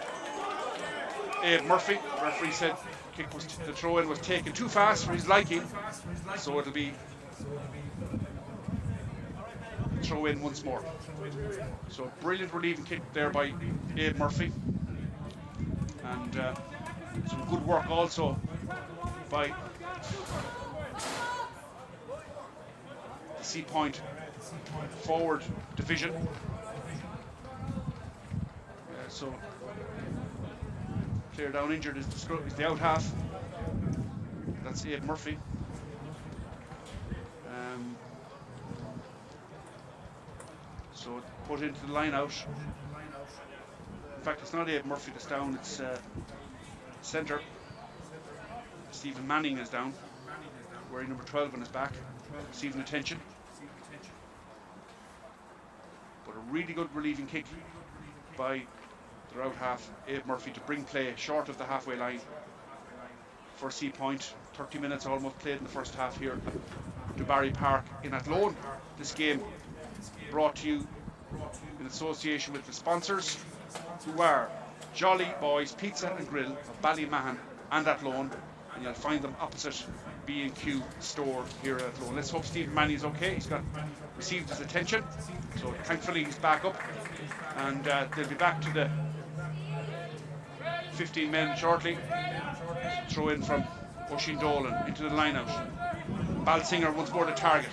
Murphy. The referee said the throw-in was taken too fast for his liking, so it'll be throw-in once more. So brilliant relieving kick there by Abe Murphy, and some good work also by the Seapoint forward division. So player down injured is the out half. That's Abe Murphy. So put into the line out. In fact, it's not Abe Murphy that's down, it's centre. Stephen Manning is down, wearing number 12 on his back, receiving attention. But a really good relieving kick by their out half, Abe Murphy, to bring play short of the halfway line for Seapoint. 30 minutes almost played in the first half here at Dubarry Park in Athlone. This game brought to you in association with the sponsors, who are Jolly Boys Pizza and Grill of Ballymahan and Athlone, and you'll find them opposite B&Q store here at Athlone. Let's hope Stephen Manny is okay. He's received his attention, so thankfully he's back up, and they'll be back to the 15 men shortly. Throw in from Oisin Dolan into the line out. Balsinger once more the target.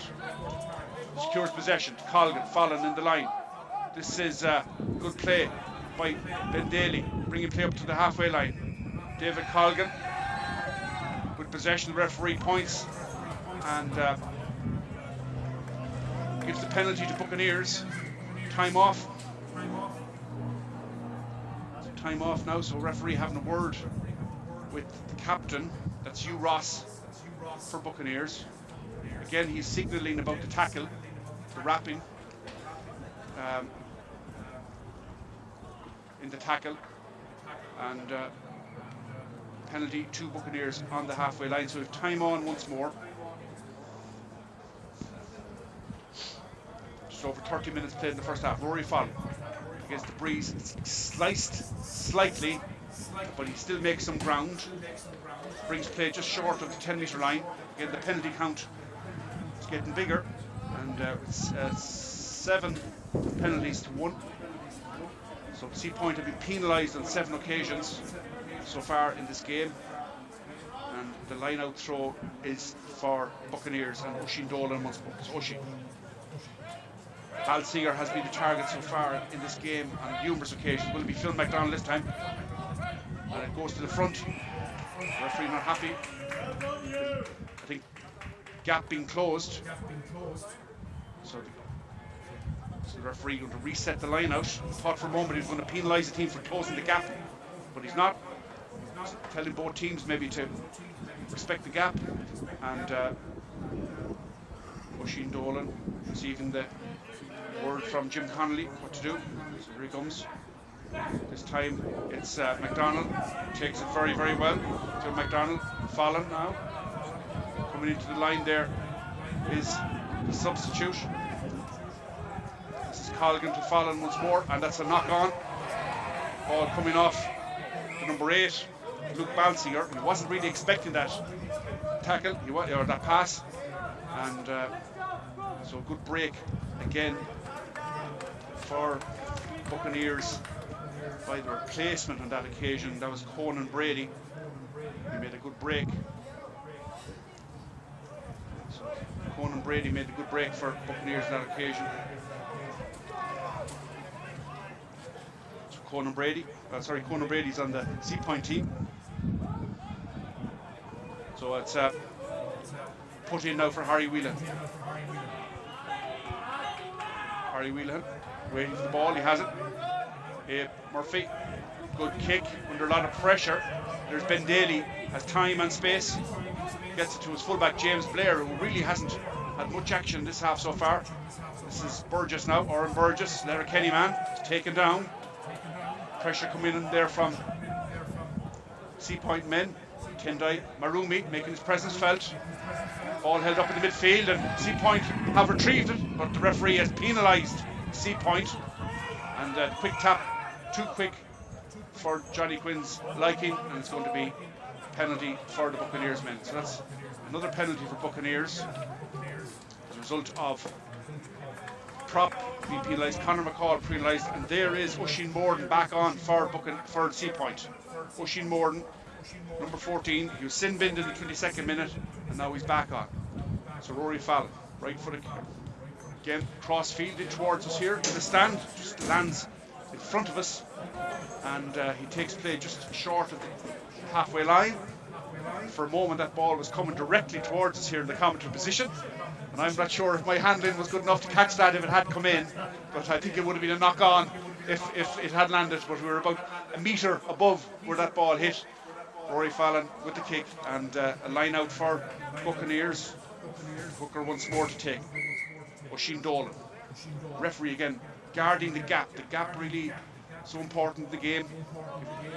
Secures possession. Colgan, Fallon in the line. This is good play by Ben Daly, bringing play up to the halfway line. David Colgan with possession. The referee points and gives the penalty to Buccaneers. Time off. Time off now, so referee having a word with the captain. That's Hugh Ross for Buccaneers. Again, he's signalling about the tackle, the wrapping in the tackle, and penalty to Buccaneers on the halfway line. So we have time on once more. Just over 30 minutes played in the first half. Rory Fallon against the breeze, sliced slightly, but he still makes some ground. Brings play just short of the 10-metre line. Again, the penalty count is getting bigger, and it's 7 penalties to 1. So Seapoint have been penalised on 7 occasions so far in this game, and the line-out throw is for Buccaneers and Oisin Dolan once more. So Oisin. Balsinger has been the target so far in this game on numerous occasions. Will it be Phil McDonald this time? And it goes to the front. The referee not happy. I think gap being closed. So the referee going to reset the line out. Thought for a moment he was going to penalise the team for closing the gap, but he's not. He's telling both teams maybe to respect the gap. And Oisin Dolan receiving the word from Jim Connolly what to do. So here he comes. This time it's McDonald. Takes it very, very well to McDonald. Fallon now. Coming into the line there is the substitute. This is Colgan to Fallon once more, and that's a knock on. Ball coming off to number 8, Luke Balsinger. He wasn't really expecting that tackle, or that pass. And so a good break again for Buccaneers by the replacement on that occasion. That was Conan Brady. He made a good break. So Conan Brady made a good break for Buccaneers on that occasion. So Conan Brady's on the Seapoint team. So it's put in now for Harry Whelan. Harry Whelan waiting for the ball, he has it. Murphy, good kick under a lot of pressure. There's Ben Daly, has time and space. Gets it to his fullback James Blair, who really hasn't had much action this half so far. This is Burgess now, Oran Burgess, Letterkenny man, taken down. Pressure coming in there from Seapoint men. Kendai Marumi making his presence felt. Ball held up in the midfield, and Seapoint have retrieved it, but the referee has penalised Seapoint. And quick tap, too quick for Johnny Quinn's liking, and it's going to be penalty for the Buccaneers men. So that's another penalty for Buccaneers as a result of prop being penalised, Conor McCall penalised, and there is Oisin Morden back on for Seapoint. Oisin Morden, number 14, he was sin binned in the 22nd minute, and now he's back on. So Rory Fallon, right foot again, cross fielded towards us here in the stand, just lands in front of us, and he takes play just short of the halfway line. For a moment that ball was coming directly towards us here in the commentary position, and I'm not sure if my handling was good enough to catch that if it had come in, but I think it would have been a knock on if it had landed. But we were about a metre above where that ball hit. Rory Fallon with the kick, and a line out for Buccaneers. Hooker once more to take. Oisin Dolan, referee again, guarding the gap. The gap really so important in the game.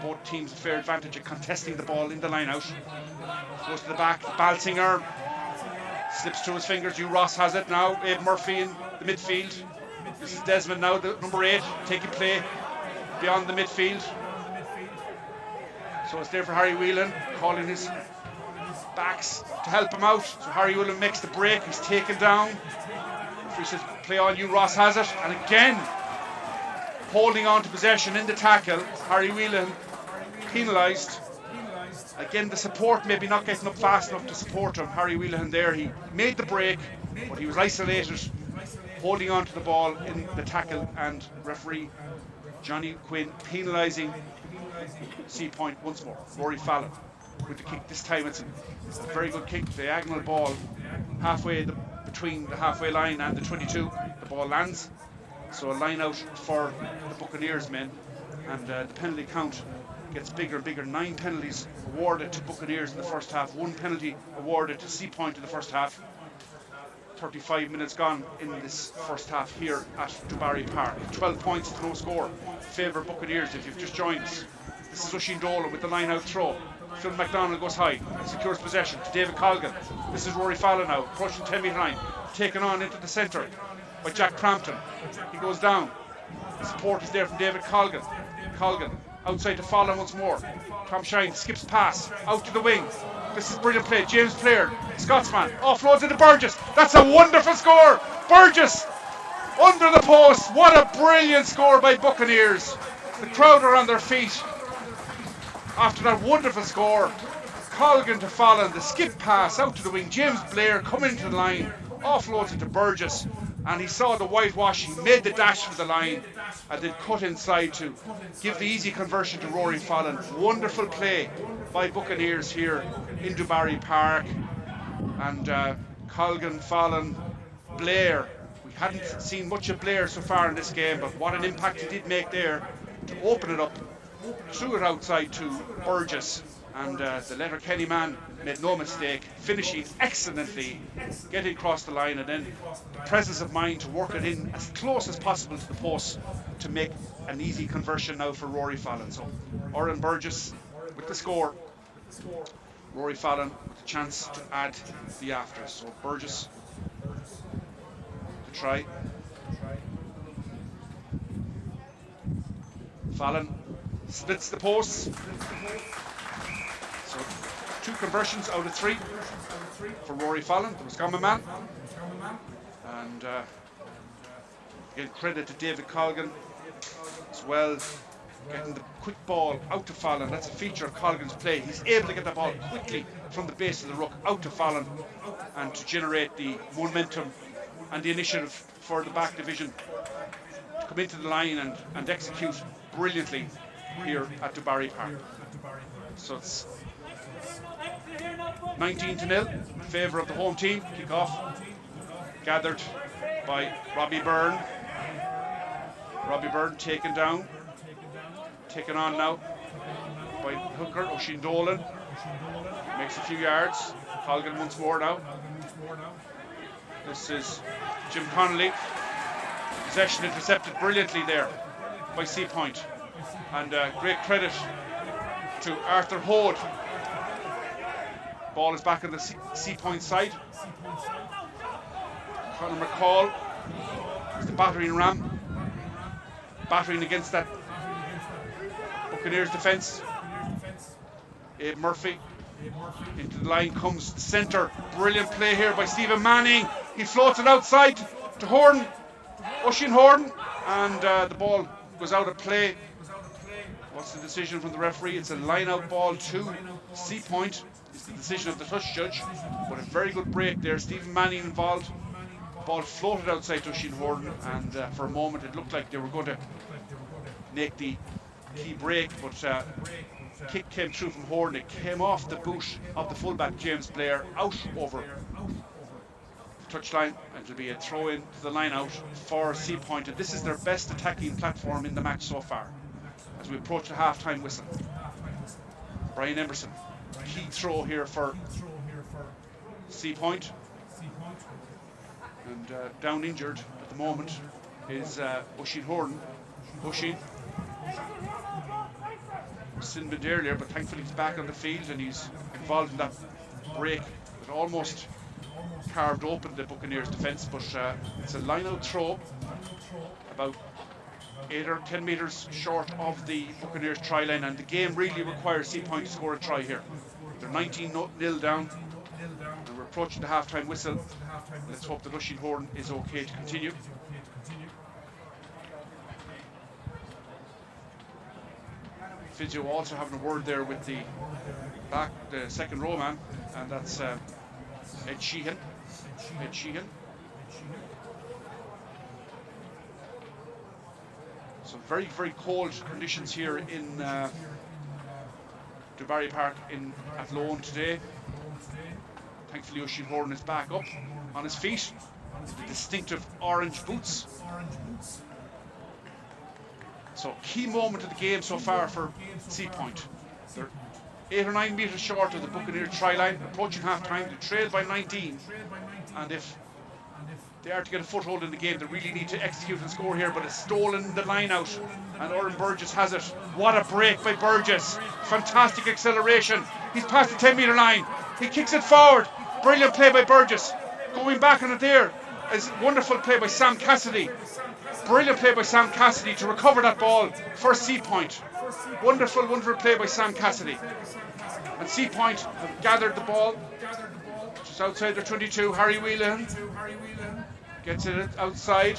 Both teams a fair advantage at contesting the ball in the line out. Goes to the back, Balsinger slips through his fingers. Hugh Ross has it now. Abe Murphy in the midfield. This is Desmond now, the number 8, taking play beyond the midfield. So it's there for Harry Whelan, calling his backs to help him out. So Harry Whelan makes the break, he's taken down. Referee says play on, Hugh Ross has it, and again holding on to possession in the tackle. Harry Whelan penalised. Again, the support maybe not getting up fast enough to support him. Harry Whelan there, he made the break, but he was isolated, holding on to the ball in the tackle, and referee Johnny Quinn penalising Seapoint once more. Rory Fallon with the kick. This time it's a very good kick, diagonal ball halfway between the halfway line and the 22. The ball lands, so a line out for the Buccaneers men, and the penalty count gets bigger and bigger. 9 penalties awarded to Buccaneers in the first half, 1 penalty awarded to Seapoint in the first half. 35 minutes gone in this first half here at Dubarry Park. 12 points to no score. Favour Buccaneers if you've just joined us. This is Oisin Dolan with the line out throw. Phil McDonald goes high, secures possession to David Colgan. This is Rory Fallon now, approaching 10 metre line, taken on into the centre by Jack Crampton. He goes down. The support is there from David Colgan. Colgan outside to Fallon once more. Tom Shine skips pass out to the wing. This is brilliant play. James Player, Scotsman, offloads into Burgess. That's a wonderful score. Burgess under the post. What a brilliant score by Buccaneers. The crowd are on their feet after that wonderful score. Colgan to Fallon, the skip pass out to the wing. James Blair coming into the line, offloads into Burgess, and he saw the whitewash. He made the dash for the line and then cut inside to give the easy conversion to Rory Fallon. Wonderful play by Buccaneers here in Dubarry Park. And Colgan, Fallon, Blair. We hadn't seen much of Blair so far in this game, but what an impact he did make there to open it up, threw it outside to Burgess, and the Letterkenny man made no mistake, finishing excellently, getting across the line, and then the presence of mind to work it in as close as possible to the post to make an easy conversion now for Rory Fallon. So Oran Burgess with the score, Rory Fallon with the chance to add the afters. So Burgess to try. Fallon splits the posts. So 2 conversions out of 3 for Rory Fallon, the Roscommon man. And again, credit to David Colgan as well getting the quick ball out to Fallon. That's a feature of Colgan's play. He's able to get the ball quickly from the base of the ruck out to Fallon and to generate the momentum and the initiative for the back division to come into the line and execute brilliantly here at Dubarry Park. So it's 19-0 in favour of the home team. Kick-off gathered by Robbie Byrne. Robbie Byrne taken on now by hooker Oisin Dolan. Makes a few yards. Colgan once more now. This is Jim Connolly. Possession intercepted brilliantly there by Seapoint. And great credit to Arthur Hode. Ball is back on the Seapoint side. Conor McCall is the battering ram. Battering against that Buccaneers defence. Abe Murphy into the line comes the centre. Brilliant play here by Stephen Manning. He floats it outside to Horn, Oisin Horn, and the ball goes out of play. What's the decision from the referee? It's a line-out ball to Seapoint. It's the decision of the touch judge, but a very good break there. Stephen Manning involved. Ball floated outside to Oisin Horn, and for a moment it looked like they were going to make the key break, but kick came through from Horn. It came off the boot of the fullback James Blair out over the touchline, and it'll be a throw in to the line out for Seapoint. And this is their best attacking platform in the match so far as we approach the half-time whistle. Brian Emerson, key throw here for Seapoint. And down injured at the moment is Oisin Horn. Oisin sin bit earlier, but thankfully he's back on the field and he's involved in that break that almost carved open the Buccaneers defence. But it's a line-out throw about 8 or 10 metres short of the Buccaneers try line, and the game really requires Seapoint to score a try here. They're 19-0 down and we're approaching the half-time whistle. Let's hope that Oisin Horn is okay to continue. Physio also having a word there with the second row man, and that's Ed Sheehan. So very, very cold conditions here in Dubarry Park in Athlone today. Thankfully Oisin Horn is back up on his feet. The distinctive orange boots. So key moment of the game so far for Seapoint. They're 8 or 9 metres short of the Buccaneers try line, approaching half time. They trail by 19, and if they are to get a foothold in the game, they really need to execute and score here. But it's stolen the line out, and Oren Burgess has it. What a break by Burgess. Fantastic acceleration. He's past the 10 metre line. He kicks it forward. Brilliant play by Burgess. Going back on it there is wonderful play by Sam Cassidy. Brilliant play by Sam Cassidy to recover that ball for Seapoint. Wonderful, wonderful play by Sam Cassidy. And Seapoint have gathered the ball just outside their 22. Harry Whelan gets it outside.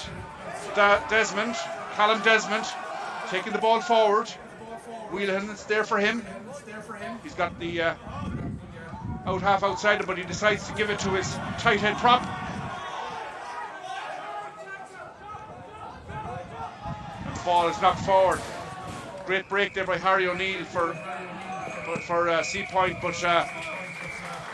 Desmond, Callum Desmond, taking the ball forward. Whelan, it's there for him. He's got the out half outside him, but he decides to give it to his tight head prop. Ball is knocked forward. Great break there by Harry O'Neill for Seapoint, but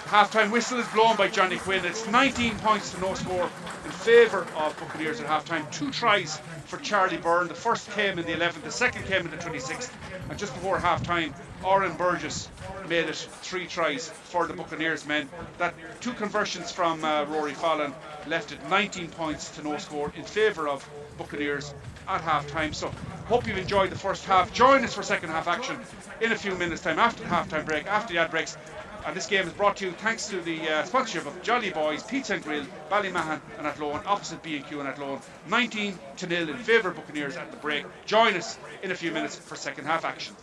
half-time whistle is blown by Johnny Quinn. It's 19 points to no score in favour of Buccaneers at half-time. 2 tries for Charlie Byrne. The first came in the 11th, the second came in the 26th, and just before half-time, Oren Burgess made it 3 tries for the Buccaneers men. That 2 conversions from Rory Fallon left it 19 points to no score in favour of Buccaneers at half-time. So hope you've enjoyed the first half. Join us for second half action in a few minutes time after the half-time break, after the ad breaks. And this game is brought to you thanks to the sponsorship of Jolly Boys Pizza and Grill, Ballymahan and Athlone, opposite B&Q and Athlone. 19-0 in favour of Buccaneers at the break. Join us in a few minutes for second half action.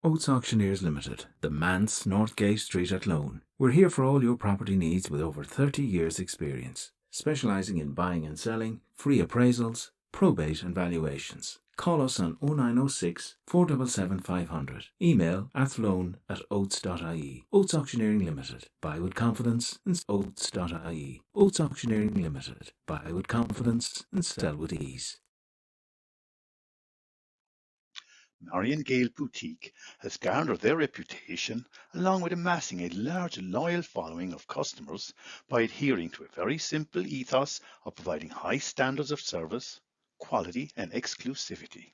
Oates Auctioneers Limited, the Manse, Northgate Street, Athlone. We're here for all your property needs with over 30 years' experience, specialising in buying and selling, free appraisals, probate and valuations. Call us on 0906 477 500. Email athlone@oats.ie. Oats Auctioneering Limited. Buy with confidence and oats.ie. Oats Auctioneering Limited. Buy with confidence and sell with ease. Marion Gale Boutique has garnered their reputation along with amassing a large loyal following of customers by adhering to a very simple ethos of providing high standards of service, quality and exclusivity.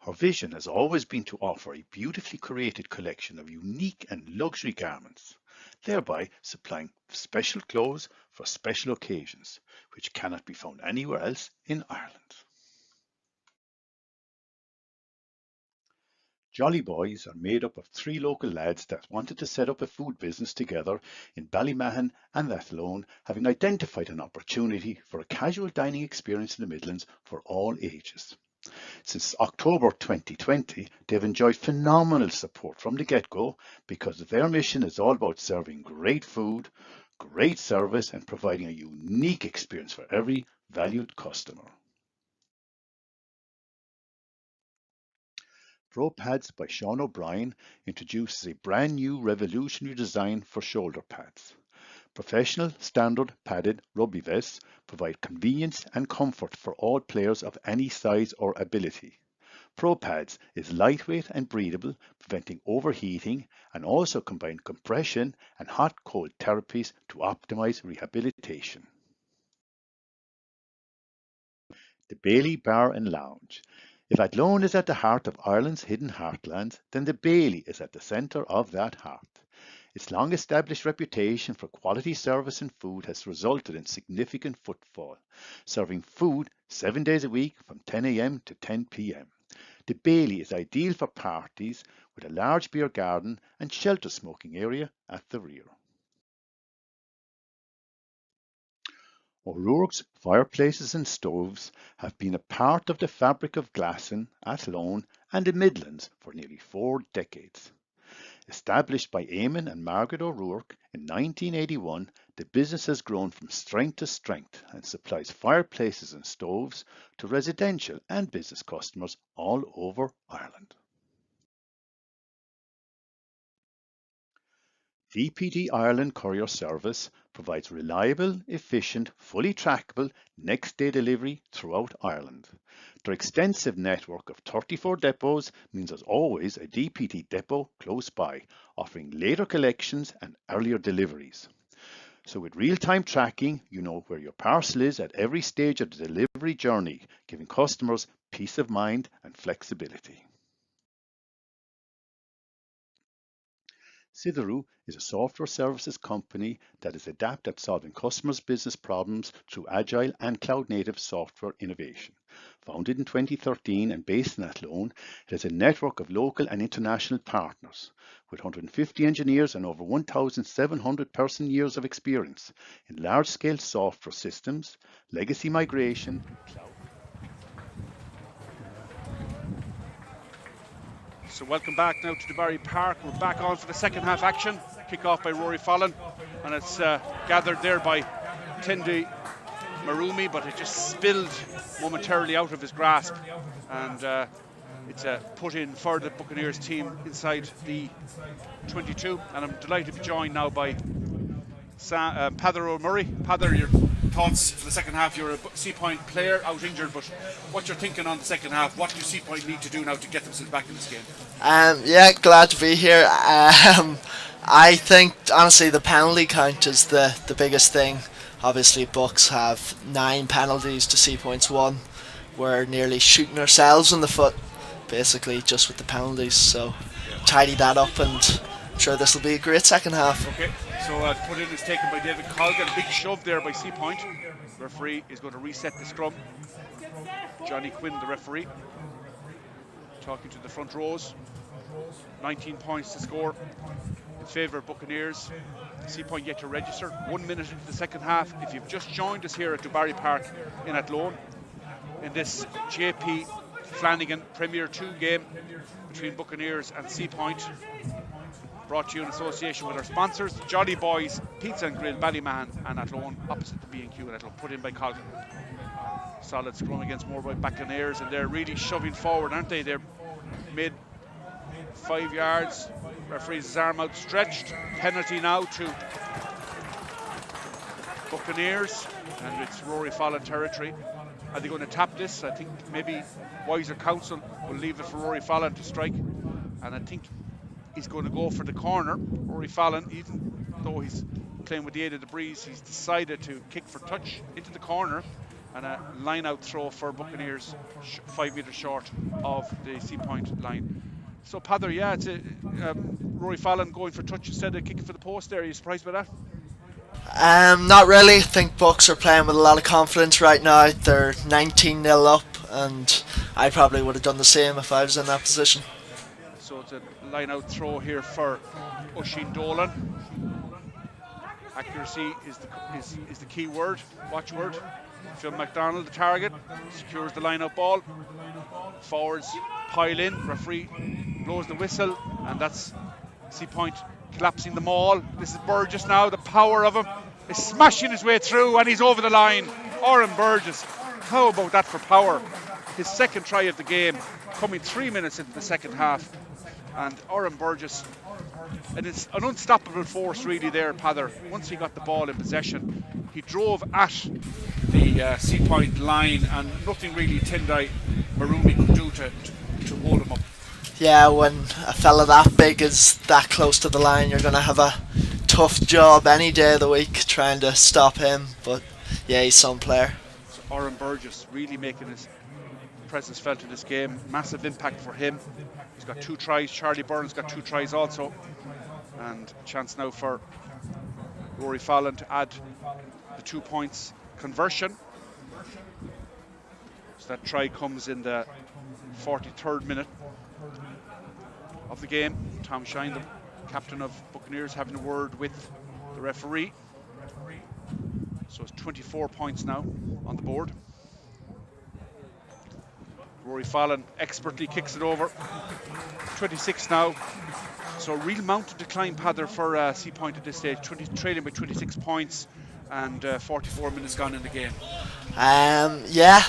Her vision has always been to offer a beautifully curated collection of unique and luxury garments, thereby supplying special clothes for special occasions, which cannot be found anywhere else in Ireland. Jolly Boys are made up of 3 local lads that wanted to set up a food business together in Ballymahon and Athlone, having identified an opportunity for a casual dining experience in the Midlands for all ages. Since October 2020, they've enjoyed phenomenal support from the get-go because their mission is all about serving great food, great service and providing a unique experience for every valued customer. Pro Pads by Sean O'Brien introduces a brand new revolutionary design for shoulder pads. Professional standard padded rugby vests provide convenience and comfort for all players of any size or ability. Pro Pads is lightweight and breathable, preventing overheating, and also combine compression and hot-cold therapies to optimize rehabilitation. The Bailey Bar and Lounge. If Athlone is at the heart of Ireland's hidden heartlands, then the Bailey is at the centre of that heart. Its long-established reputation for quality service and food has resulted in significant footfall, serving food 7 days a week from 10 a.m. to 10 p.m. The Bailey is ideal for parties with a large beer garden and shelter smoking area at the rear. O'Rourke's fireplaces and stoves have been a part of the fabric of Glasson, Athlone and the Midlands for nearly 4 decades. Established by Eamon and Margaret O'Rourke in 1981, the business has grown from strength to strength and supplies fireplaces and stoves to residential and business customers all over Ireland. DPD Ireland Courier Service provides reliable, efficient, fully trackable next-day delivery throughout Ireland. Their extensive network of 34 depots means there's always a DPD depot close by, offering later collections and earlier deliveries. So with real-time tracking, you know where your parcel is at every stage of the delivery journey, giving customers peace of mind and flexibility. Sitheru is a software services company that is adept at solving customers' business problems through agile and cloud-native software innovation. Founded in 2013 and based in Athlone, it has a network of local and international partners with 150 engineers and over 1,700 person-years of experience in large-scale software systems, legacy migration, cloud. So welcome back now to Dubarry Park. We're back on for the second half action. Kick off by Rory Fallon, and it's gathered there by Tendi Marumi, but it just spilled momentarily out of his grasp, and it's a put in for the Buccaneers team inside the 22. And I'm delighted to be joined now by Pather O'Murray. Pather, your thoughts for the second half? You're a Seapoint player, out injured, but what you're thinking on the second half? What do Seapoint need to do now to get themselves back in this game? Yeah, glad to be here. I think honestly the penalty count is the biggest thing. Obviously Bucks have 9 penalties to Seapoint's 1. We're nearly shooting ourselves in the foot basically just with the penalties, so tidy that up and I'm sure this will be a great second half. Okay, so the put in is taken by David Colgan. A big shove there by Seapoint. The referee is going to reset the scrum. Johnny Quinn, the referee, talking to the front rows. 19 points to score in favour of Buccaneers. Seapoint yet to register. 1 minute into the second half. If you've just joined us here at Dubarry Park in Athlone in this JP Flanagan Premier 2 game between Buccaneers and Seapoint, brought to you in association with our sponsors, Jolly Boys Pizza and Grill, Ballymahon and Athlone, opposite the B&Q in Athlone, put in by Colgan. Solid scrum against Moorboy Buccaneers, and they're really shoving forward, aren't they? They're mid 5 yards. Referee's arm outstretched. Penalty now to Buccaneers, and it's Rory Fallon territory. Are they going to tap this? I think maybe wiser counsel will leave it for Rory Fallon to strike, and I think he's going to go for the corner. Rory Fallon, even though he's playing with the aid of the breeze, he's decided to kick for touch into the corner, and a line out throw for Buccaneers 5 metres short of the Seapoint line. So Pather, yeah, it's Rory Fallon going for touch instead of kicking for the post there. Are you surprised by that? Not really. I think Bucks are playing with a lot of confidence right now. They're 19-0 up, and I probably would have done the same if I was in that position. So it's a line out throw here for Oisin Dolan. Accuracy is the key word, watchword. Phil McDonald, the target, secures the line out ball. Forwards pile in, referee blows the whistle, and that's Seapoint collapsing the maul. This is Burgess now, the power of him is smashing his way through, and he's over the line. Oren Burgess, how about that for power? His second try of the game, coming 3 minutes into the second half, and Oren Burgess, and it's an unstoppable force really there, Pather. Once he got the ball in possession, he drove at the Seapoint line, and nothing really Tendai Marumi could do to hold him up. Yeah, when a fella that big is that close to the line, you're going to have a tough job any day of the week trying to stop him. But yeah, he's some player. So Oren Burgess really making his presence felt in this game. Massive impact for him. He's got 2 tries. Charlie Byrne's got 2 tries also. And chance now for Rory Fallon to add the 2 points conversion. So that try comes in the 43rd minute of the game. Tom Shine, the captain of Buccaneers, having a word with the referee. So it's 24 points now on the board. Rory Fallon expertly kicks it over. 26 now. So a real mountain decline, Pather, for Seapoint at this stage. Trailing by 26 points, and 44 minutes gone in the game. Yeah,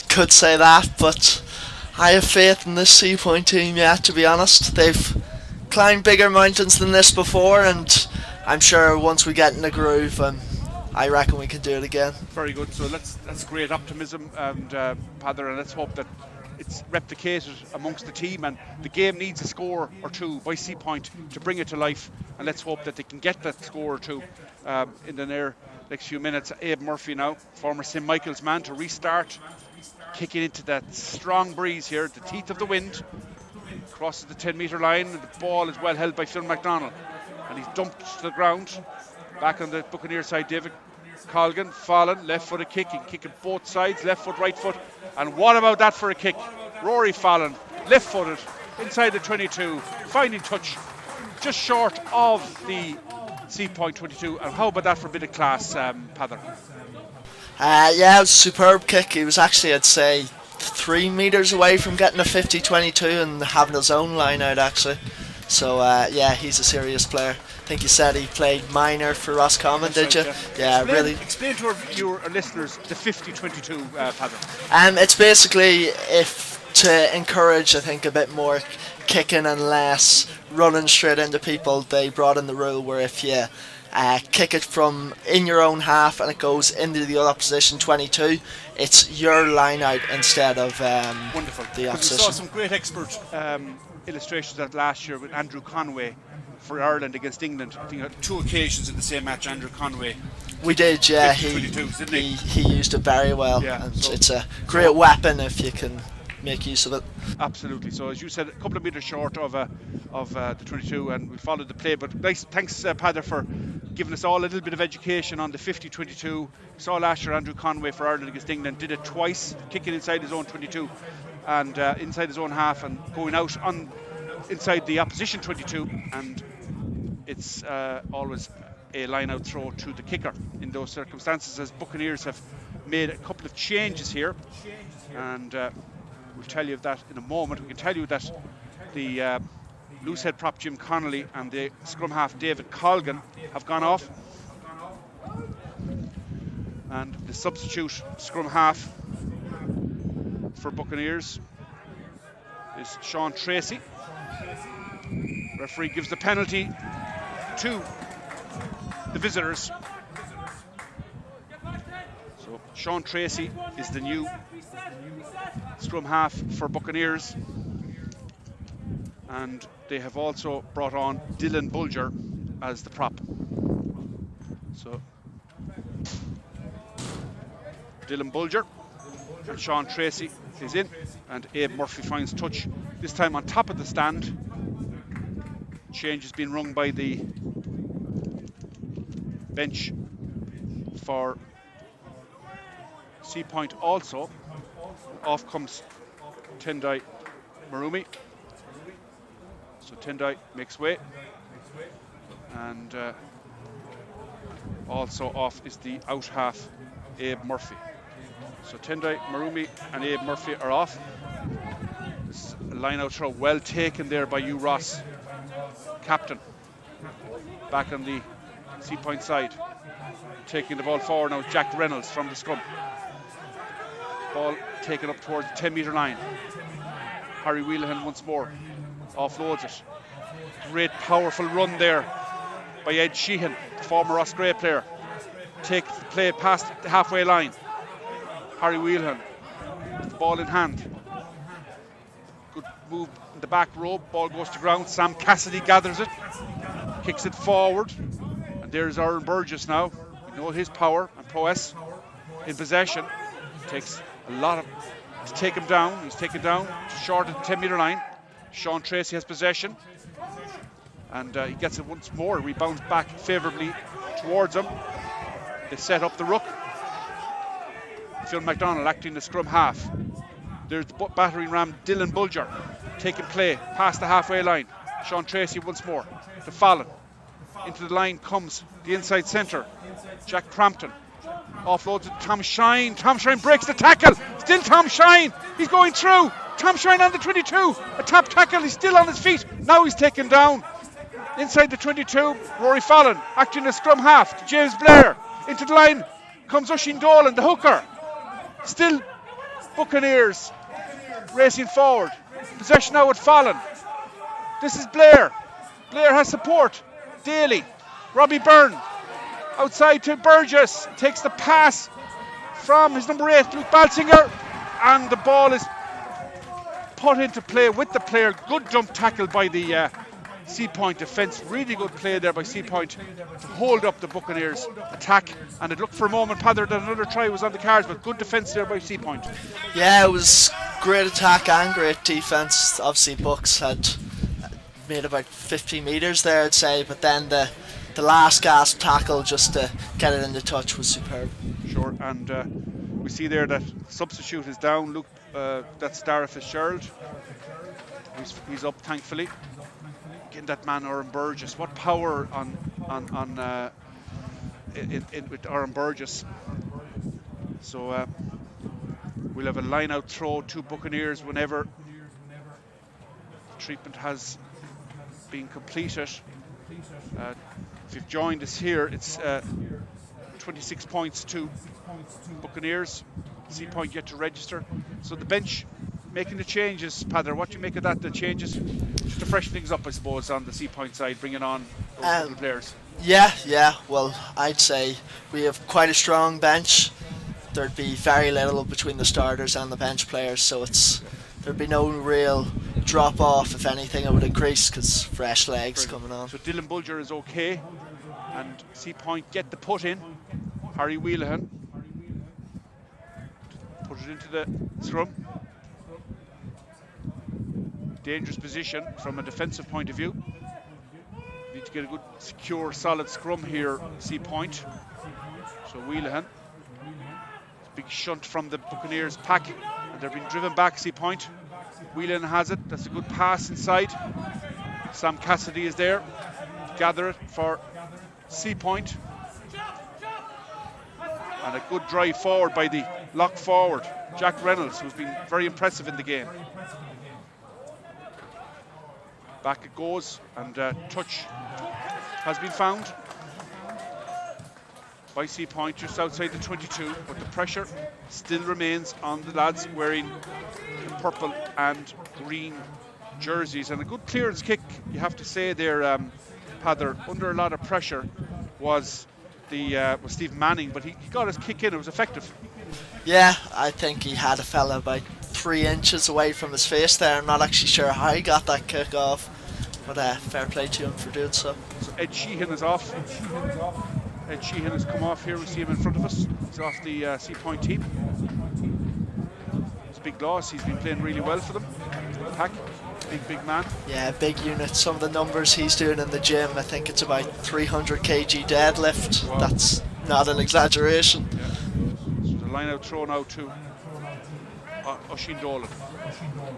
could say that, but I have faith in this Seapoint team, yeah, to be honest. They've climbed bigger mountains than this before, and I'm sure once we get in the groove, I reckon we can do it again. Very good. So that's great optimism, and Pather, and let's hope that it's replicated amongst the team, and the game needs a score or two by Seapoint to bring it to life, and let's hope that they can get that score or two in the next few minutes. Abe Murphy now, former St. Michael's man, to restart, kicking into that strong breeze here, the teeth of the wind, crosses the 10-metre line, and the ball is well held by Phil McDonald, and he's dumped to the ground. Back on the Buccaneer side, David Colgan, Fallon, left-footed kick, he can kick it both sides, left foot, right foot, and what about that for a kick? Rory Fallon, left-footed, inside the 22, finding touch, just short of the Seapoint 22, and how about that for a bit of class, Pather? Yeah, it was a superb kick. He was actually, I'd say, 3 metres away from getting a 50-22 and having his own line out, actually. So, yeah, he's a serious player. I think you said he played minor for Roscommon, did you? Yeah, really. Explain to your listeners the 50-22, Pather. It's basically to encourage, I think, a bit more kicking and less running straight into people. They brought in the rule where if you kick it from in your own half and it goes into the opposition 22, it's your line out instead of the opposition. We saw some great expert illustrations of that last year with Andrew Conway for Ireland against England. I think on 2 occasions in the same match, Andrew Conway. We did, yeah. He used it very well, yeah, and so it's a great weapon if you can make use of it. Absolutely. So as you said, a couple of metres short of the 22, and we followed the play. But nice, thanks, Pather, for giving us all a little bit of education on the 50-22. We saw last year Andrew Conway for Ireland against England did it twice, kicking inside his own 22 and inside his own half, and going out on inside the opposition 22, and it's always a line-out throw to the kicker in those circumstances, as Buccaneers have made a couple of changes here, and we'll tell you that in a moment. We can tell you that the loose head prop Jim Connolly and the scrum half David Colgan have gone off, and the substitute scrum half for Buccaneers is Sean Tracy. Referee gives the penalty to the visitors. So Sean Tracy is the new scrum half for Buccaneers, and they have also brought on Dylan Bulger as the prop. So Dylan Bulger and Sean Tracy is in, and Abe Murphy finds touch, this time on top of the stand. Change has been rung by the bench for Seapoint also. Off comes Tendai Marumi. So Tendai makes way, and also off is the out half, Abe Murphy. So Tendai Marumi and Abe Murphy are off. This is a line out throw, well taken there by Hugh Ross, captain, back on the Seapoint side. Taking the ball forward now is Jack Reynolds from the scrum. Ball taken up towards the 10-metre line. Harry Wheelahan once more offloads it. Great powerful run there by Ed Sheehan, the former Ross Gray player. Takes the play past the halfway line. Harry Wheelahan with the ball in hand. Good move in the back row. Ball goes to ground. Sam Cassidy gathers it, kicks it forward, and there's Aaron Burgess now. You know his power and prowess in possession. Takes a lot to take him down. He's taken down short of the 10-metre line. Sean Tracy has possession, and he gets it once more. Rebounds back favourably towards him. They set up the ruck. Phil McDonald acting the scrum half. There's the battering ram Dylan Bulger taking play past the halfway line. Sean Tracy once more to Fallon. Into the line comes the inside centre, Jack Crampton. Offloads to Tom Shine. Tom Shine breaks the tackle. Still Tom Shine. He's going through. Tom Shine on the 22. A top tackle. He's still on his feet. Now he's taken down. Inside the 22, Rory Fallon acting as scrum half to James Blair. Into the line comes Oisin Dolan, the hooker. Still Buccaneers racing forward. Possession now with Fallon. This is Blair. Blair has support. Daly. Robbie Byrne. Outside to Burgess. Takes the pass from his number 8, Luke Balsinger. And the ball is put into play with the player. Good jump tackle by the Seapoint defence. Really good play there by Seapoint to hold up the Buccaneers attack. And it looked for a moment, Pather, that another try was on the cards, but good defence there by Seapoint. Yeah, it was great attack and great defence. Obviously Bucks had made about 50 metres there, I'd say, but then the last gasp tackle just to get it into touch was superb. Sure, and we see there that substitute is down. Luke, that's Dara Fitzgerald. He's up, thankfully. Getting that man Aaron Burgess. What power with Aaron Burgess. So we'll have a line-out throw to Buccaneers whenever treatment has been completed. If you've joined us here, it's 26 points to Buccaneers. Seapoint yet to register. So the bench making the changes. Pather, what do you make of that? The changes just to freshen things up, I suppose, on the Seapoint side, bringing on those little players. Yeah. Well, I'd say we have quite a strong bench. There'd be very little between the starters and the bench players, so there'd be no real drop off. If anything, it would increase because fresh legs coming on. So Dylan Bulger is okay, and Seapoint get the put in. Harry Wheelahan put it into the scrum. Dangerous position from a defensive point of view. Need to get a good, secure, solid scrum here, Seapoint. So Wheelahan. Big shunt from the Buccaneers pack, and they're being driven back, Seapoint. Whelan has it. That's a good pass inside. Sam Cassidy is there. Gather it for Seapoint. And a good drive forward by the lock forward, Jack Reynolds, who's been very impressive in the game. Back it goes, and touch has been found. by Seapoint just outside the 22, but the pressure still remains on the lads wearing the purple and green jerseys. And a good clearance kick, you have to say there, Pather, under a lot of pressure was Stephen Manning, but he got his kick in, it was effective. Yeah, I think he had a fella about 3 inches away from his face there. I'm not actually sure how he got that kick off, but fair play to him for doing so. So Ed Sheehan is off. Ed Sheehan has come off here. We see him in front of us. He's off the Seapoint team. It's a big loss. He's been playing really well for them. Pack, big man. Yeah, big unit. Some of the numbers he's doing in the gym, I think it's about 300 kg deadlift. Wow. That's not an exaggeration. Yeah. So the line out throw now to Oisin Dolan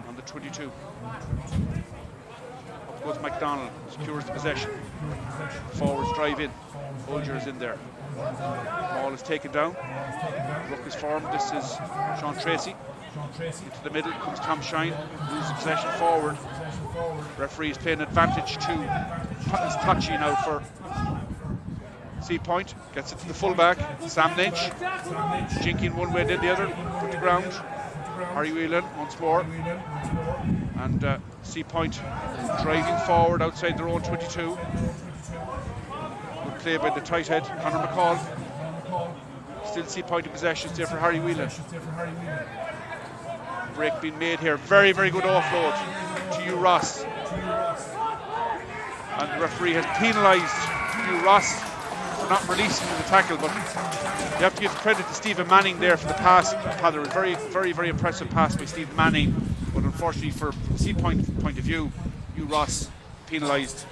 on the 22. Up goes McDonald, secures the possession. Forwards drive in. Bulger is in there. Ball is taken down. Ruck is formed. This is Sean Tracy. Into the middle comes Tom Shine. Loses possession forward. Referee is playing advantage to Tachi now for Seapoint. Gets it to the fullback. Sam Lynch. Jinking one way, then the other. Put the ground. Harry Whelan once more. And Seapoint driving forward outside their own 22. Good play by the tight head, Conor McCall. Still Seapoint in possession there for Harry Whelan. Break being made here. Very, very good offload to Hugh Ross. And the referee has penalised Hugh Ross for not releasing the tackle, but you have to give credit to Stephen Manning there for the pass. There was very, very, very impressive pass by Stephen Manning, but unfortunately for Seapoint point of view, Hugh Ross penalised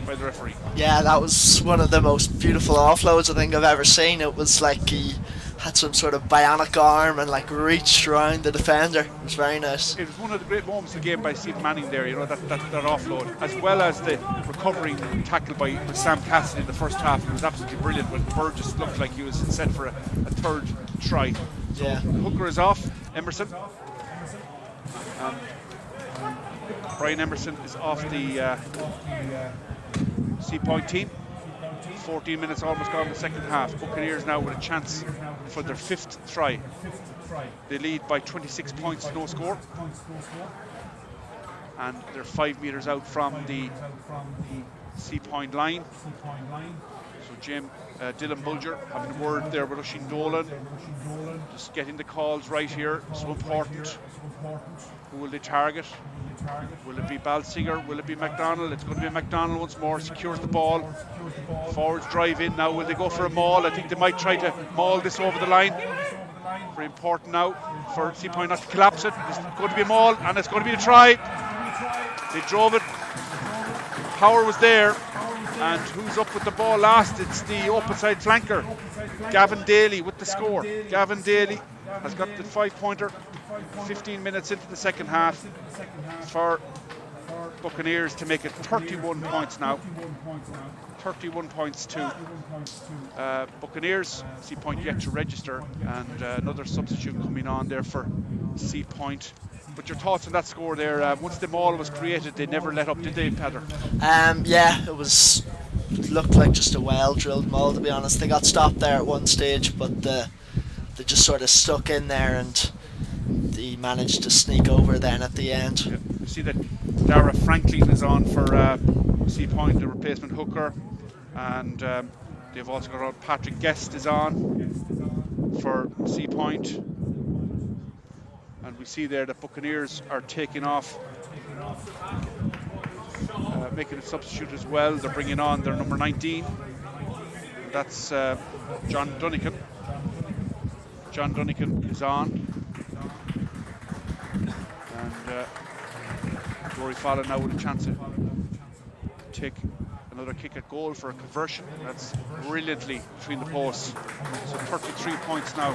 by the referee. Yeah, that was one of the most beautiful offloads I think I've ever seen. It was like he had some sort of bionic arm and like reached around the defender. It was very nice. It was one of the great moments of the game by Stephen Manning there, you know, that offload, as well as the recovering tackle by Sam Cassidy in the first half. It was absolutely brilliant when Burgess looked like he was set for a third try. So yeah. Hooker is off, Emerson. Brian Emerson is off the Seapoint team. 14 minutes almost gone in the second half. Buccaneers now with a chance for their 5th try. They lead by 26 points, no score. And they're 5 metres out from the Seapoint line. So Dylan Bulger having a word there with Oisin Dolan. Just getting the calls right here, so important. Who will they target? Will it be Balsinger? Will it be McDonald? It's going to be McDonald once more. Secures the ball. Forwards drive in now. Will they go for a maul? I think they might try to maul this over the line. Very important now for Seapoint not to collapse it. It's going to be a maul, and it's going to be a try. They drove it. Power was there. And who's up with the ball last? It's the open side flanker, Gavin Daly, with the score. Gavin Daly has got the 5-pointer. 15 minutes into the second half for Buccaneers to make it 31 points now. 31 points to Buccaneers. Seapoint yet to register, and another substitute coming on there for Seapoint. But your thoughts on that score there? Once the maul was created, they never let up, did they, Peter? Yeah, it looked like just a well-drilled maul, to be honest. They got stopped there at one stage, but they just sort of stuck in there, and they managed to sneak over then at the end. Yeah. You see that Dara Franklin is on for Seapoint, the replacement hooker, and they've also got Patrick Guest is on for Seapoint. And we see there that Buccaneers are taking off, making a substitute as well. They're bringing on their number 19. That's John Dunnican. John Dunnican is on. And Rory Fallon now with a chance to take another kick at goal for a conversion. That's brilliantly between the posts. So 33 points now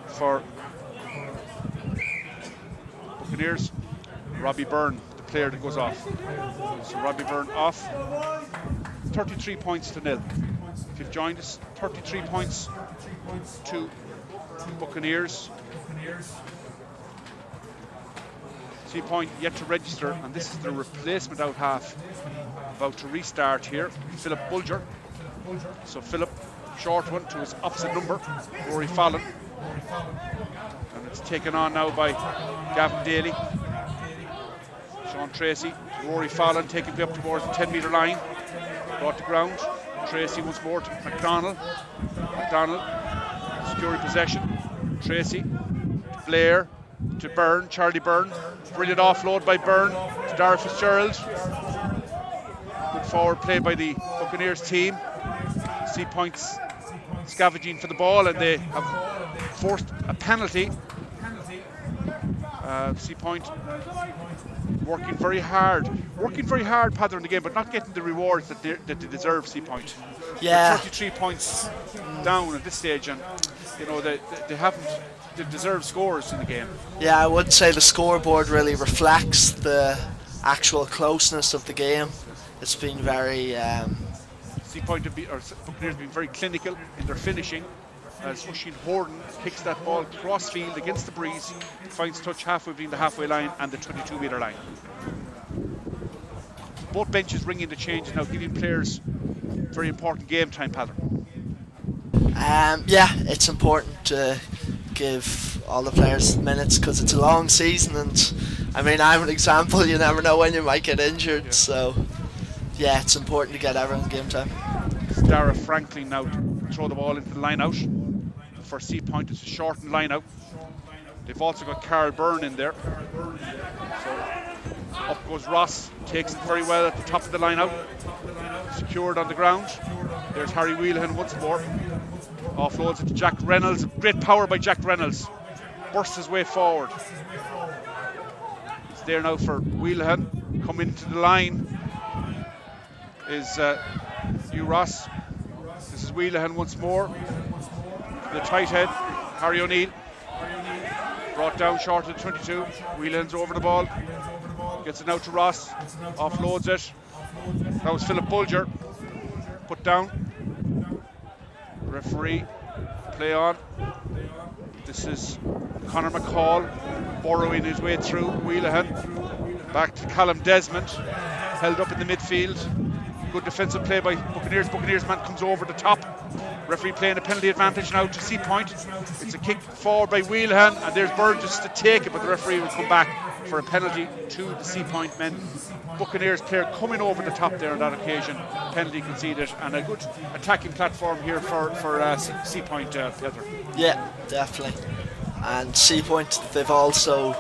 for Buccaneers. Robbie Byrne, the player that goes off. So Robbie Byrne off. 33 points to 0. If you've joined us, 33 points to Buccaneers. Seapoint yet to register, and this is the replacement out half about to restart here. Philip Bulger So Philip, short one to his opposite number, Rory Fallon. And it's taken on now by Gavin Daly. Sean Tracy, Rory Fallon taking it up towards the 10-metre line. Brought to ground. Tracy once more to McDonald. McDonald securing possession. Tracy to Blair to Byrne, Charlie Byrne. Brilliant offload by Byrne to Dara Fitzgerald. Good forward play by the Buccaneers team. Seapoint's scavenging for the ball, and they have forced a penalty. Seapoint working very hard, Padder, in the game, but not getting the rewards that they deserve. Seapoint, Yeah. They're 33 points down at this stage, and you know they deserve scores in the game. Yeah, I would say the scoreboard really reflects the actual closeness of the game. It's been very Seapoint Buccaneers have been very clinical in their finishing, as Oisin Horden kicks that ball cross field against the breeze, finds touch halfway between the halfway line and the 22-metre line. Both benches ringing the changes now, giving players very important game time pattern. yeah, it's important to give all the players minutes because it's a long season, and I mean, I'm an example. You never know when you might get injured, so yeah, it's important to get everyone game time. It's Dara Franklin now to throw the ball into the line out. For Seapoint, it's a shortened line out. They've also got Carl Byrne in there. So up goes Ross, takes it very well at the top of the line out. Secured on the ground. There's Harry Wheelahan once more. Offloads it to Jack Reynolds. Great power by Jack Reynolds. Bursts his way forward. It's there now for Wheelahan. Come into the line is Hugh Ross. This is Wheelahan once more. The tight head, Harry O'Neill. Brought down short of the 22. Wheelahan's over the ball. Gets it out to Ross. Offloads it. That was Philip Bulger. Put down. Referee. Play on. This is Conor McCall burrowing his way through. Wheelahan. Back to Callum Desmond. Held up in the midfield. Good defensive play by Buccaneers. Buccaneers man comes over the top. Referee playing a penalty advantage now to Seapoint. It's a kick forward by Wheelahan, and there's Burgess to take it, but the referee will come back for a penalty to the Seapoint men. Buccaneers player coming over the top there on that occasion. Penalty conceded, and a good attacking platform here for Seapoint, Peter. Yeah, definitely. And Seapoint, they've also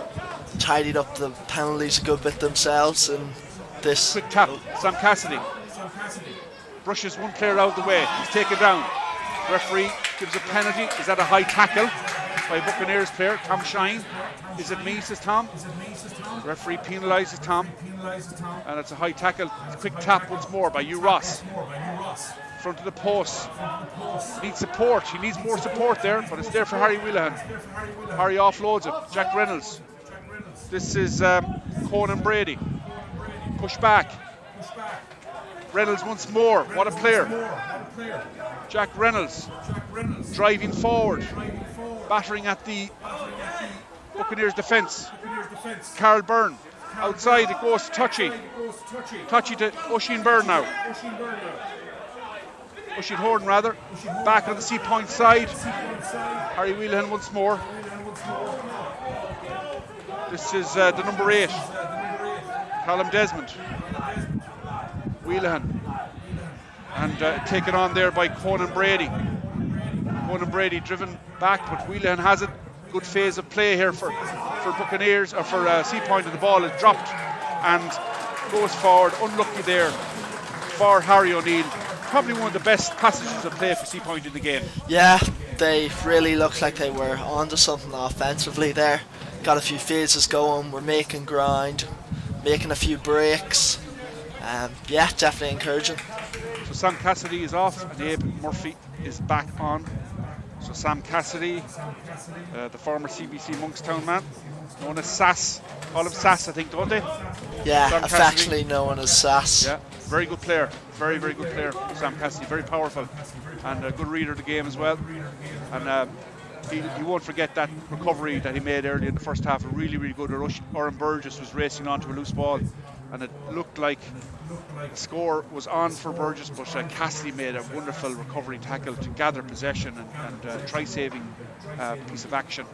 tidied up the penalties a good bit themselves. And this quick tap, Sam Cassidy brushes one player out of the way. He's taken down. Referee gives a penalty. Is that a high tackle by Buccaneers player Tom Shine? Is it me, says Tom? Referee penalises Tom, and it's a high tackle. It's a quick tap once more by Hugh Ross. Front of the post. Needs support. He needs more support there, but it's there for Harry Wheelahan. Harry offloads it. Jack Reynolds. This is Conan Brady. Push back. Reynolds once more. What a player. Jack Reynolds driving forward, battering at the Buccaneers defence. Carl Byrne outside, it goes to Touchy. Touchy to Oisin Byrne now. Oisin Horden rather. Back on the Seapoint side. Harry Wheelahan once more. This is the number 8. Callum Desmond. Wheelahan. And taken on there by Conan Brady. Conan Brady driven back, but Wheelahan has it. Good phase of play here for Buccaneers, or for Seapoint, and the ball is dropped and goes forward. Unlucky there for Harry O'Neill. Probably one of the best passages of play for Seapoint in the game. Yeah, they really looked like they were onto something offensively there. Got a few phases going, we're making ground, making a few breaks. Yeah, definitely encouraging. So Sam Cassidy is off and Abe Murphy is back on. So Sam Cassidy, the former CBC Monkstown man, known as Sass. Call him Sass, I think, don't they? Yeah, Sam affectionately Cassidy. known as Sass. Yeah, very good player. Very, very good player, Sam Cassidy. Very powerful and a good reader of the game as well. And he won't forget that recovery that he made early in the first half. Really, really good. Oran Burgess was racing onto a loose ball. and it looked like the score was on for Burgess, but Cassidy made a wonderful recovery tackle to gather possession and try-saving piece of action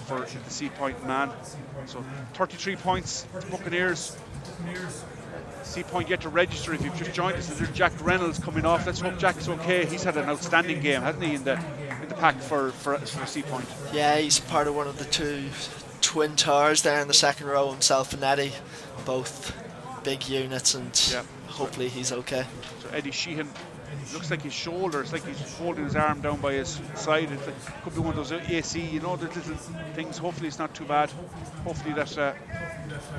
for the Seapoint man. So 33 points to Buccaneers. Seapoint yet to register. If you've just joined us, there's Jack Reynolds coming off. Let's hope Jack's okay. He's had an outstanding game, hasn't he, in the pack for Seapoint? Yeah, he's part of one of the two twin towers there in the second row, himself and Eddie, both big units, and hopefully he's okay. So Eddie Sheehan, looks like his shoulder, it's like he's holding his arm down by his side. It could be one of those AC, you know, the little things. Hopefully it's not too bad. Hopefully that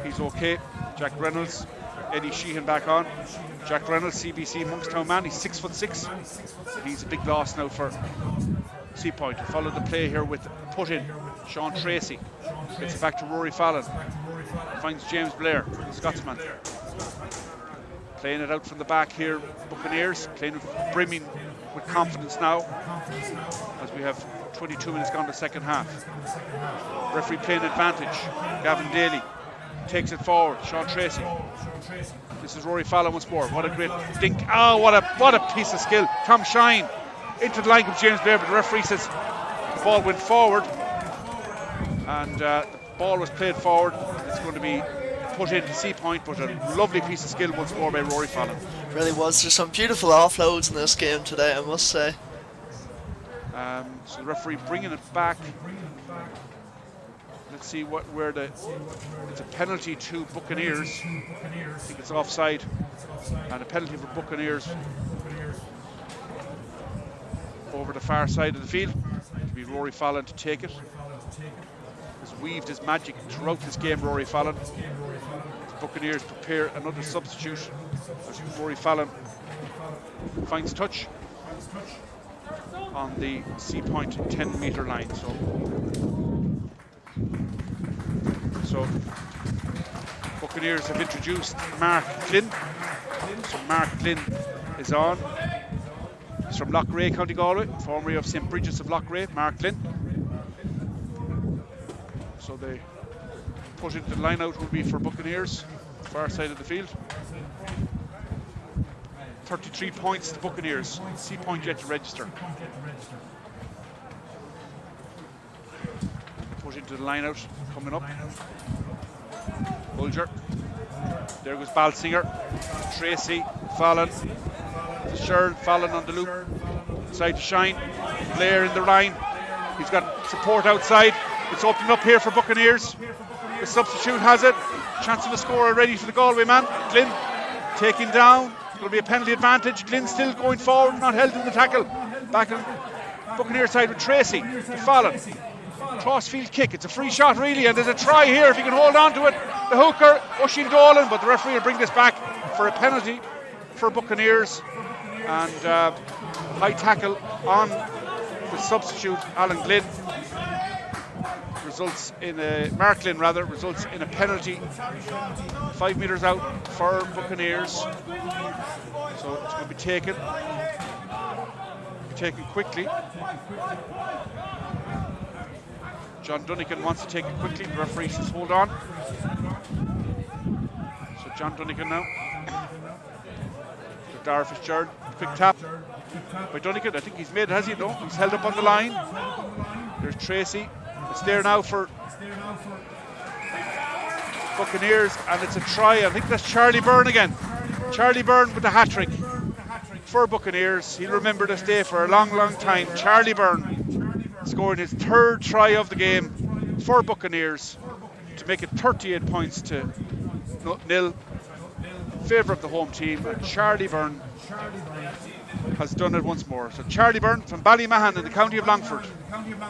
he's okay. Jack Reynolds, Eddie Sheehan back on. Jack Reynolds, CBC Monkstown man, he's 6'6". He's a big loss now for Seapoint. Follow the play here with put in. Sean Tracy gets it back to Rory Fallon. Finds James Blair, the Scotsman. Playing it out from the back here, Buccaneers playing brimming with confidence now as we have 22 minutes gone to the second half. Referee playing advantage. Gavin Daly takes it forward. Sean Tracy. This is Rory Fallon once more. What a great dink! Oh, what a piece of skill! Tom Shine into the line of James Blair, but the referee says the ball went forward, and the ball was played forward. It's going to be put into Seapoint, but a lovely piece of skill once more by Rory Fallon. Really was. There's some beautiful offloads in this game today, I must say. So the referee bringing it back. Let's see it's a penalty to Buccaneers. I think it's offside, and a penalty for Buccaneers over the far side of the field. It'll be Rory Fallon to take it. Has weaved his magic throughout this game, Rory Fallon. The Buccaneers prepare another substitute as Rory Fallon finds touch on the Seapoint 10-metre line. So Buccaneers have introduced Mark Glynn. So Mark Glynn is on. He's from Loughrea, County Galway, formerly of St. Bridget's of Loughrea, Mark Glynn. So they put into the line out will be for Buccaneers, far side of the field. 33 points to Buccaneers. Seapoint yet to register. Put into the line out, coming up. Bulger. There goes Balsinger. Tracy, Fallon. Sherl, Fallon on the loop. Side to Shine. Blair in the line. He's got support outside. It's opened up here for Buccaneers. The substitute has it. Chance of a score already for the Galway man. Glynn taking down. It's going to be a penalty advantage. Glynn still going forward, not held in the tackle. Back on Buccaneers side with Tracy to Fallon. Crossfield kick. It's a free shot really, and there's a try here if he can hold on to it. The hooker, Oisin Dolan, but the referee will bring this back for a penalty for Buccaneers. And high tackle on the substitute, Alan Glynn. Mark Glynn results in a penalty 5 metres out for Buccaneers. So it's going to be taken quickly. John Dunnigan wants to take it quickly. The referee says hold on. So John Dunnigan now. So Dara Fitzgerald, quick tap by Dunnigan. I think he's made it, has he? No, he's held up on the line. There's Tracy. It's there now for Buccaneers, and it's a try. I think that's Charlie Byrne again. Charlie Byrne with the hat-trick for Buccaneers. He'll remember this day for a long, long time. Charlie Byrne scoring his third try of the game for Buccaneers to make it 38 points to 0 in favour of the home team. And Charlie Byrne has done it once more. So Charlie Byrne from Ballymahan in the county of Longford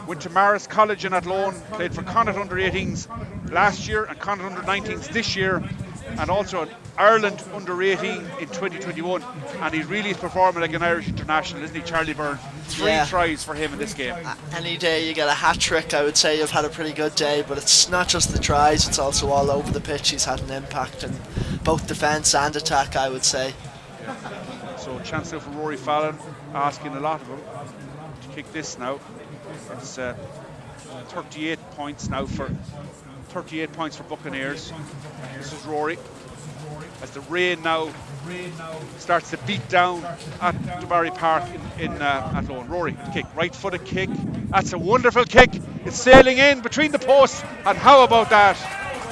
went to Maris College in Athlone, played for Connacht under-18s last year and Connacht under-19s this year, and also an Ireland under-18 in 2021, and he really is performing like an Irish international, isn't he, Charlie Byrne? Three tries for him in this game. Any day you get a hat-trick, I would say you've had a pretty good day, but it's not just the tries, it's also all over the pitch. He's had an impact in both defence and attack, I would say. So chance now for Rory Fallon, asking a lot of him to kick this now. It's 38 points now for 38 points for Buccaneers. This is Rory. As the rain now starts to beat down at Dubarry Park in Athlone. Rory, the kick, right-footed kick. That's a wonderful kick. It's sailing in between the posts, and how about that?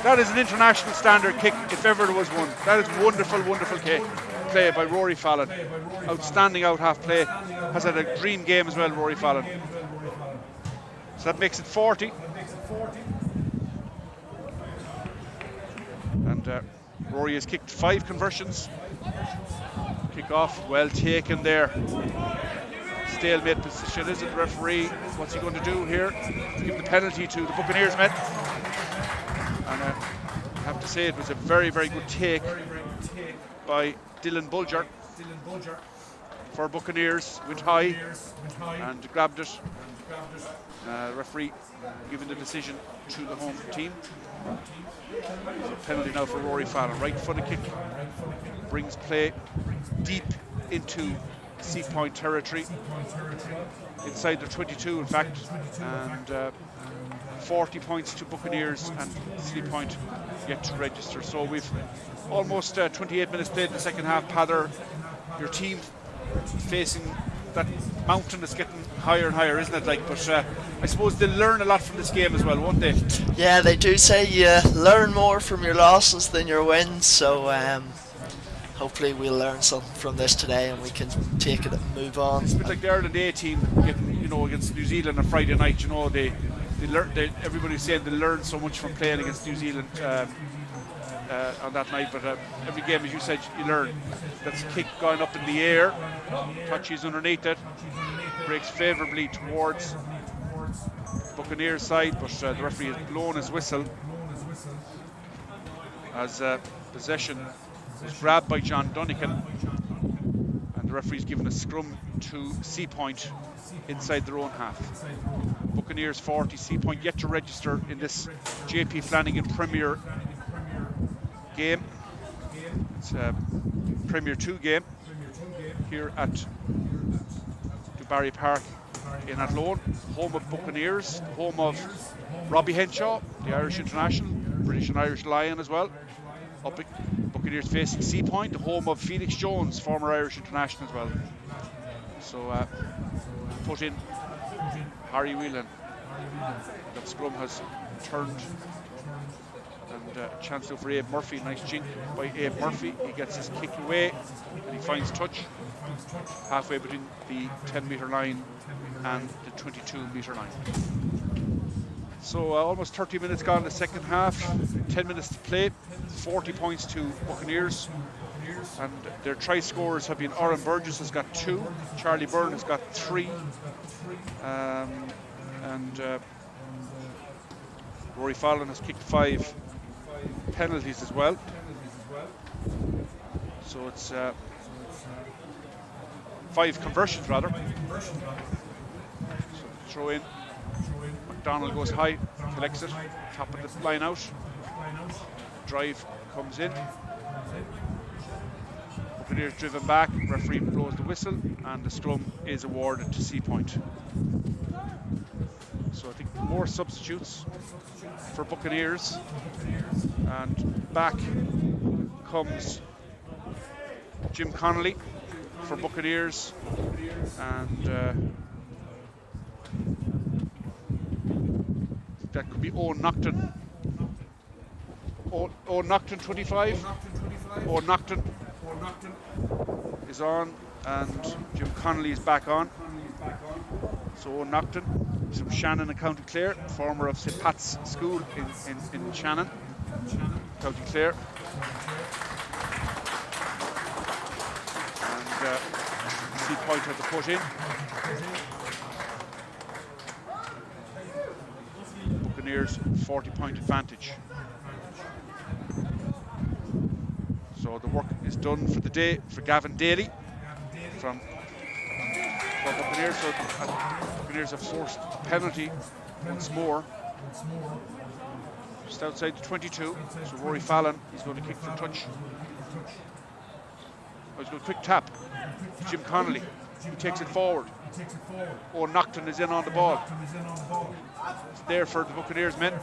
That is an international standard kick, if ever there was one. That is wonderful, wonderful kick. Play by Rory Fallon. Outstanding out-half play. Has had a dream game as well, Rory Fallon. So that makes it 40. And Rory has kicked 5 conversions. Kick off, well taken there. Stalemate position, is it, referee? What's he going to do here? Give the penalty to the Buccaneers men. And I have to say it was a very, very good take by Dylan Bulger for Buccaneers. Went high and grabbed it. Referee giving the decision to the home team. So penalty now for Rory Fallon. Right footed kick brings play deep into Seapoint territory, inside their 22 in fact, and 40 points to Buccaneers and Seapoint yet to register. So we've almost 28 minutes played in the second half. Pather, your team facing that mountain that's getting higher and higher, isn't it? But I suppose they'll learn a lot from this game as well, won't they? Yeah, they do say you learn more from your losses than your wins, so hopefully we'll learn something from this today and we can take it and move on. It's a bit like the Ireland A team getting, against New Zealand on Friday night. Everybody's saying they learn so much from playing against New Zealand on that night, but every game, as you said, you learn. That's a kick going up in the air, touches underneath it, breaks favourably towards Buccaneers side, but the referee has blown his whistle as possession was grabbed by John Dunnican, and the referee's given a scrum to Seapoint inside their own half. Buccaneers 40, Seapoint yet to register in this JP Flanagan Premier game. It's a Premier 2 game here at Dubarry Park in Athlone, home of Buccaneers, home of Robbie Henshaw, the Irish international, British and Irish Lion as well. Buccaneers facing Seapoint, the home of Felix Jones, former Irish international as well. So put in Harry Whelan. That scrum has turned, and a chance now for Abe Murphy. Nice jink by Abe Murphy. He gets his kick away and he finds touch halfway between the 10-metre line and the 22-metre line. So almost 30 minutes gone in the second half, 10 minutes to play, 40 points to Buccaneers, and their try scorers have been Oren Burgess has got 2, Charlie Byrne has got 3, and Rory Fallon has kicked 5 penalties as well. So it's 5 conversions rather. So throw in. McDonald goes high, collects it, top of the line out. Drive comes in. Buccaneers driven back, referee blows the whistle, and the scrum is awarded to Seapoint. So I think more substitutes for Buccaneers, and back comes Jim Connolly for Buccaneers, and that could be Owen Nocton. Owen Nocton 25. Owen Nocton is on, and Jim Connolly is back on. So Owen Nocton is from Shannon and County Clare, former of St Pat's School in Shannon, County Clare. And Seapoint had to put in. Buccaneers 40-point advantage. So the work is done for the day for Gavin Daly for Buccaneers. So Buccaneers have forced a penalty once more, just outside the 22. So Rory Fallon is going to kick for touch. There's a quick tap. Jim Connolly. He takes it forward. Owen Nocton is in on the ball. It's there for the Buccaneers men.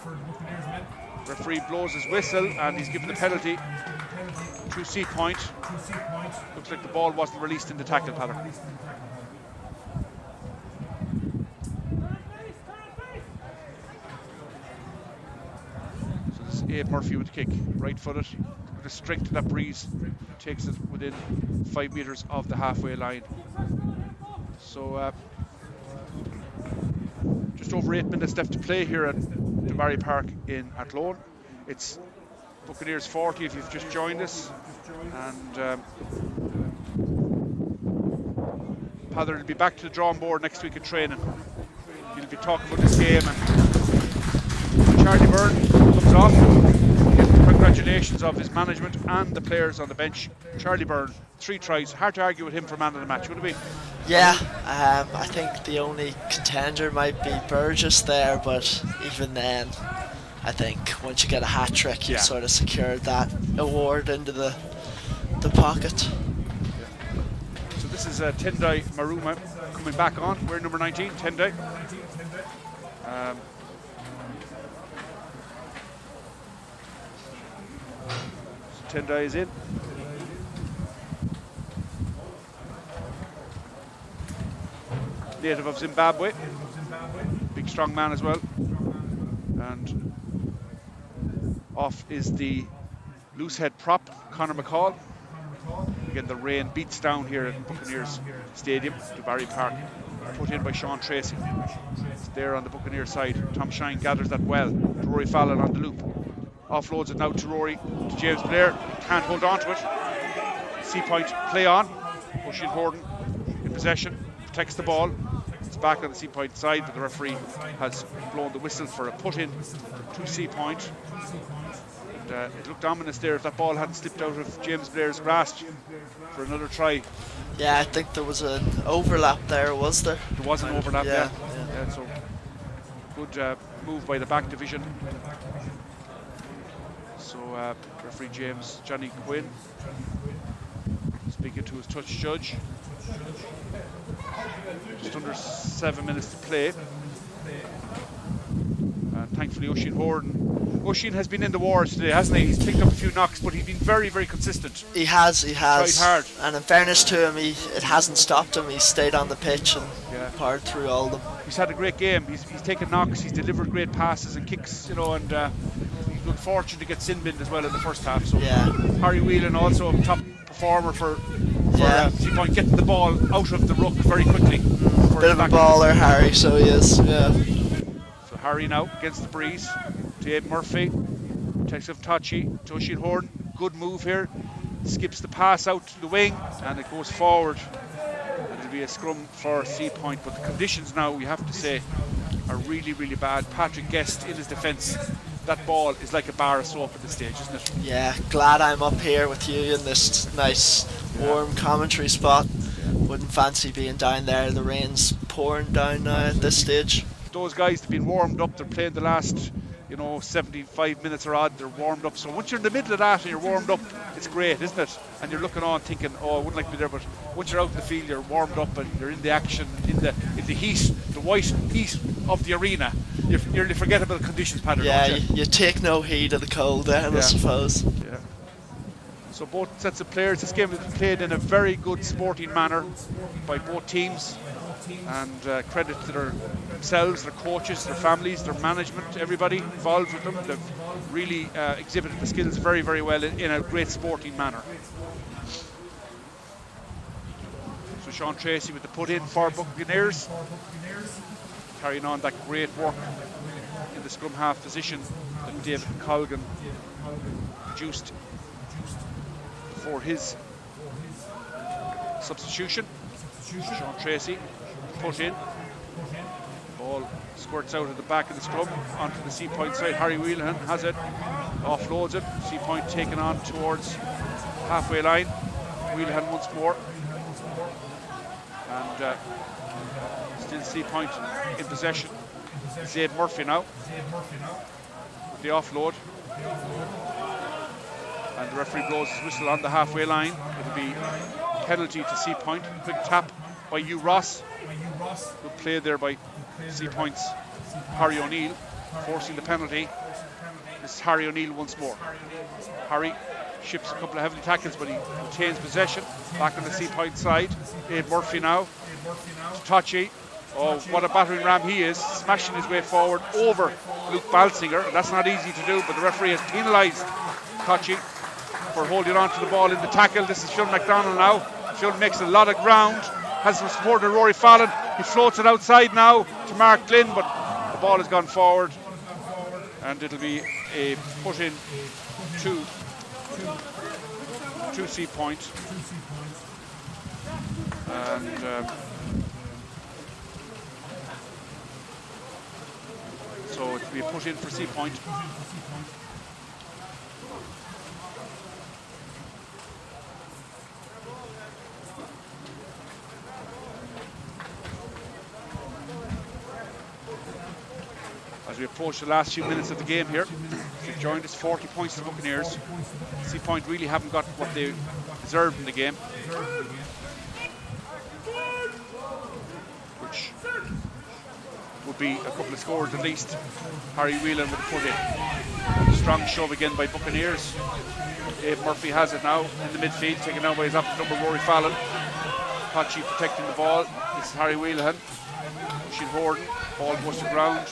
Referee blows his whistle and he's given the penalty to Seapoint. Looks like the ball wasn't released in the tackle pattern. So this is Abe Murphy with the kick, right-footed. With the strength of that breeze, takes it within 5 metres of the halfway line. So just over 8 minutes left to play here at Dubarry Park in Athlone. It's Buccaneers 40 if you've just joined us, and Pather will be back to the drawing board next week in training. He'll be talking about this game, and Charlie Byrne comes off. Congratulations of his management and the players on the bench. Charlie Byrne, 3 tries. Hard to argue with him for man of the match, would it be? Yeah, I think the only contender might be Burgess there, but even then, I think once you get a hat trick, you've sort of secured that award into the pocket. So this is Tendai Maruma coming back on. We're number 19, Tendai. Tendai is in. Native of Zimbabwe. Big strong man as well. And off is the loose head prop, Conor McCall. Again, the rain beats down here at Buccaneers Stadium, Dubarry Park. Put in by Sean Tracy. It's there on the Buccaneers side. Tom Shine gathers that well. Rory Fallon on the loop. Offloads it now to Rory, to James Blair. Can't hold on to it. Seapoint play on. Oisin Horton in possession. Protects the ball. It's back on the Seapoint side, but the referee has blown the whistle for a put-in to Seapoint. And it looked ominous there if that ball hadn't slipped out of James Blair's grasp for another try. Yeah, I think there was an overlap there, was there? There was an overlap, yeah. So good move by the back division. So referee Johnny Quinn speaking to his touch judge. Just under 7 minutes to play. And thankfully Oisin Horton. Oisin has been in the wars today, hasn't he? He's picked up a few knocks, but he's been very, very consistent. He has. Tried hard. And in fairness to him, it hasn't stopped him. He's stayed on the pitch and powered through all of them. He's had a great game. He's taken knocks, he's delivered great passes and kicks, and he's good fortune to get sin-binned as well in the first half. So Harry Whelan also a top performer for Seapoint, getting the ball out of the ruck very quickly. Bit of a baller, Harry, so he is. Yeah. So Harry now against the breeze to Abe Murphy. Takes of Tachi to Oisin Horn. Good move here. Skips the pass out to the wing and it goes forward. And it'll be a scrum for Seapoint, but the conditions now, we have to say, are really, really bad. Patrick Guest in his defence. That ball is like a bar of soap at this stage, isn't it? Yeah, glad I'm up here with you in this nice warm commentary spot. Wouldn't fancy being down there. The rain's pouring down now at this stage. Those guys have been warmed up. They're playing the last 75 minutes or odd. They're warmed up. So once you're in the middle of that and you're warmed up, it's great, isn't it? And you're looking on thinking, I wouldn't like to be there, but once you're out in the field, you're warmed up and you're in the action, in the heat, the white heat of the arena. You forget about the conditions pattern. Yeah, don't you? You take no heed of the cold then, I suppose. Yeah. So both sets of players, this game has been played in a very good sporting manner by both teams, and credit to themselves, their coaches, their families, their management, everybody involved with them. They've really exhibited the skills very, very well in a great sporting manner. So Sean Tracy with the put-in for Buccaneers, carrying on that great work in the scrum half position that David Colgan produced for his substitution. Sean Tracy put in. Ball squirts out at the back of the scrum onto the Seapoint side. Harry Whelan has it, offloads it. Seapoint taken on towards halfway line. Whelan once more. And still Seapoint in possession. Zaid Murphy now with the offload. And the referee blows his whistle on the halfway line. It'll be penalty to Seapoint. Quick tap by U. Ross. Good play there by Seapoint's Harry O'Neill, forcing the penalty. This is Harry O'Neill once more. Harry ships a couple of heavy tackles, but he retains possession. Back on the Seapoint side. Abe Murphy now. Tachi. Oh, what a battering ram he is, smashing his way forward over Luke Balsinger. And that's not easy to do, but the referee has penalised Tachi for holding on to the ball in the tackle. This is Phil McDonald now. Phil makes a lot of ground, has some support of Rory Fallon. He floats it outside now to Mark Glynn, but the ball has gone forward. And it'll be a put in to Seapoint. And so it'll be a put in for Seapoint. As we approach the last few minutes of the game here, they've joined us 40 points to the Buccaneers. Seapoint really haven't got what they deserved in the game, which would be a couple of scores at least. Harry Whelan with the put in. Strong shove again by Buccaneers. Abe Murphy has it now in the midfield, taken down by his opposite number, Rory Fallon. Pachi protecting the ball. This is Harry Whelan. Pushing Horden. Ball goes to ground.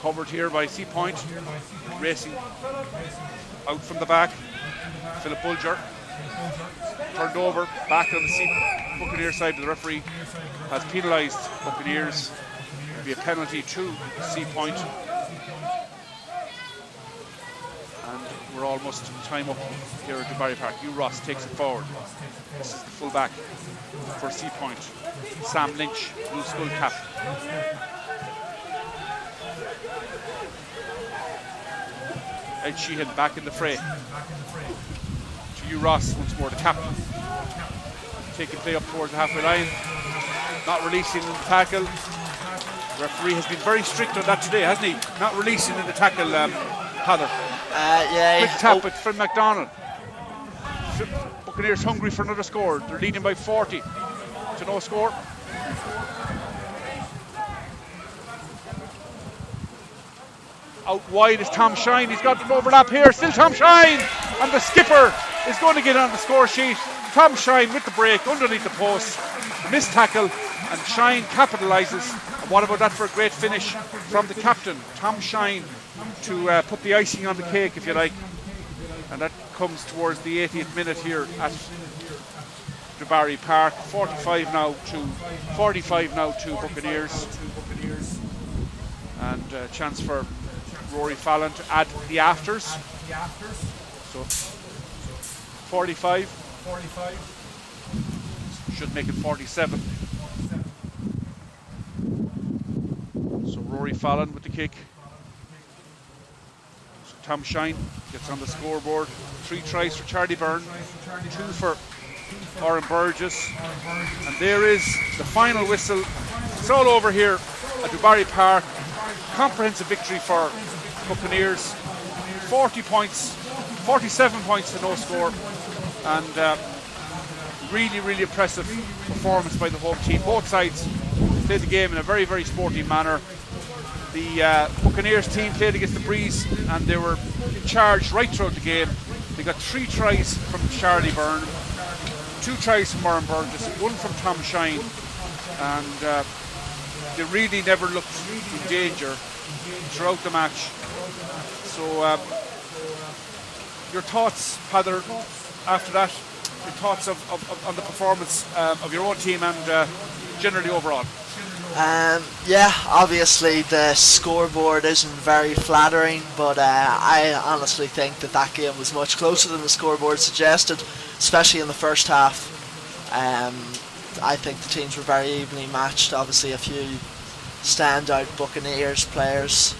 Covered here by Seapoint, racing out from the back. Philip Bulger turned over, back on the Buccaneers side, but the referee has penalised Buccaneers. It'll be a penalty to Seapoint. And we're almost time up here at Dubarry Park. Hugh Ross takes it forward. This is the full back for Seapoint. Sam Lynch, blue skull cap. Ed Sheehan back in the fray. To Hugh Ross once more, the captain. Taking play up towards the halfway line. Not releasing in the tackle. The referee has been very strict on that today, hasn't he? Not releasing in the tackle, Heather. Yeah. Quick tap with Finn McDonald. Buccaneers hungry for another score. They're leading by 40 to no score. Out wide is Tom Shine. He's got an overlap here. Still Tom Shine. And the skipper is going to get on the score sheet. Tom Shine with the break underneath the post. Missed tackle. And Shine capitalises. And what about that for a great finish from the captain, Tom Shine, to put the icing on the cake, if you like. And that comes towards the 80th minute here at Dubarry Park. 45 now to Buccaneers. And a chance for Rory Fallon to add the afters. So 45 should make it 47. So Rory Fallon with the kick. So Tom Shine gets on the scoreboard. 3 tries for Charlie Byrne, 2 for Oren Burgess. And there is the final whistle. It's all over here at Dubarry Park. Comprehensive victory for Buccaneers. 40 points, 47 points to no score, and really impressive performance by the home team. Both sides played the game in a very sporting manner. The Buccaneers team played against the breeze, and they were in charge right throughout the game. They got 3 tries from Charlie Byrne, 2 tries from Oren Burgess, 1 from Tom Shine, and they really never looked in danger throughout the match. So your thoughts, Heather, after that, your thoughts on the performance of your own team and generally overall? Yeah, obviously the scoreboard isn't very flattering, but I honestly think that game was much closer than the scoreboard suggested, especially in the first half. I think the teams were very evenly matched. Obviously a few standout Buccaneers players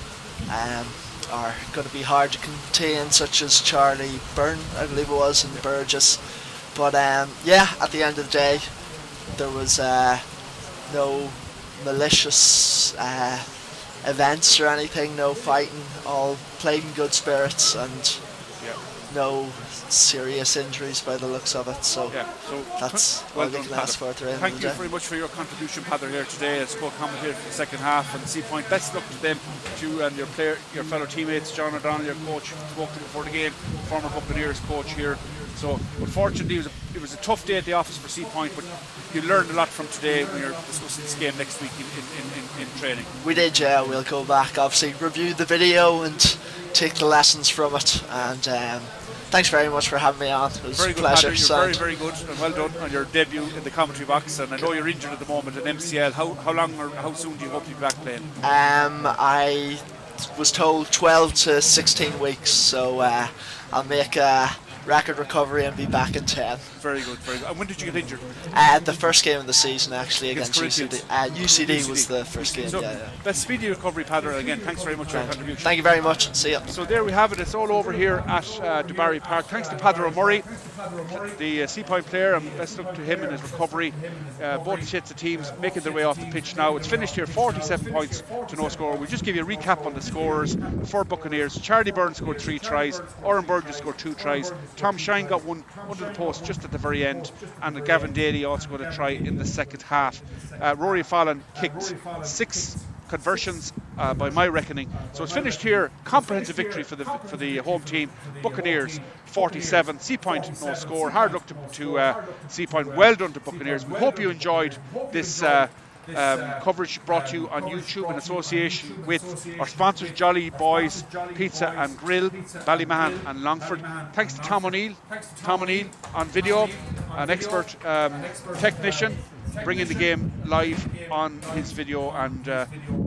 are going to be hard to contain, such as Charlie Byrne, I believe it was, and Burgess. But yeah, at the end of the day, there was no malicious events or anything, no fighting, all played in good spirits, and no serious injuries by the looks of it. So Yeah, so that's well all we done, can ask for at the end of Thank the you day. very much for your contribution, Padder, here today as co-commentator for the second half. And Seapoint, best luck to them, to you and your fellow teammates. John O'Donnell, your coach, spoke to before the game, former Buccaneers coach here. So unfortunately it was a tough day at the office for Seapoint, but you learned a lot from today when you're discussing this game next week in training. We did, yeah. We'll go back, obviously review the video and take the lessons from it. And thanks very much for having me on. It was Very a good, pleasure. Padder. You're very, very good, and well done on your debut in the commentary box. And I know you're injured at the moment in MCL. How long or how soon do you hope to be back playing? I was told 12 to 16 weeks, so I'll make a rapid recovery and be back in 10. Very good, very good. And when did you get injured? The first game of the season, actually, against Corinthians. UCD. UCD was the first game. So, Yeah. best speedy recovery, Padder. Again, thanks very much for your contribution. Thank you very much. See ya. So there we have it. It's all over here at Dubarry Park. Thanks to Padder O'Murray, the Seapoint player, and best luck to him in his recovery. Both sets of teams making their way off the pitch now. It's finished here, 47 points to no score. We'll just give you a recap on the scorers for Buccaneers. Charlie Byrne scored 3 tries. Oren Burgess scored 2 tries. Tom Shine got one under the post just at the very end, and Gavin Daly also got a try in the second half. Rory Fallon kicked 6 conversions by my reckoning. So it's finished here. Comprehensive victory for the home team. Buccaneers 47. Seapoint no score. Hard luck to Seapoint. Well done to Buccaneers. We hope you enjoyed this coverage brought to you on YouTube in association with our sponsors Jolly Boys Pizza and Grill, Ballymahan and Longford. Thanks to Tom O'Neill on video, an expert technician, bringing the game live on his video and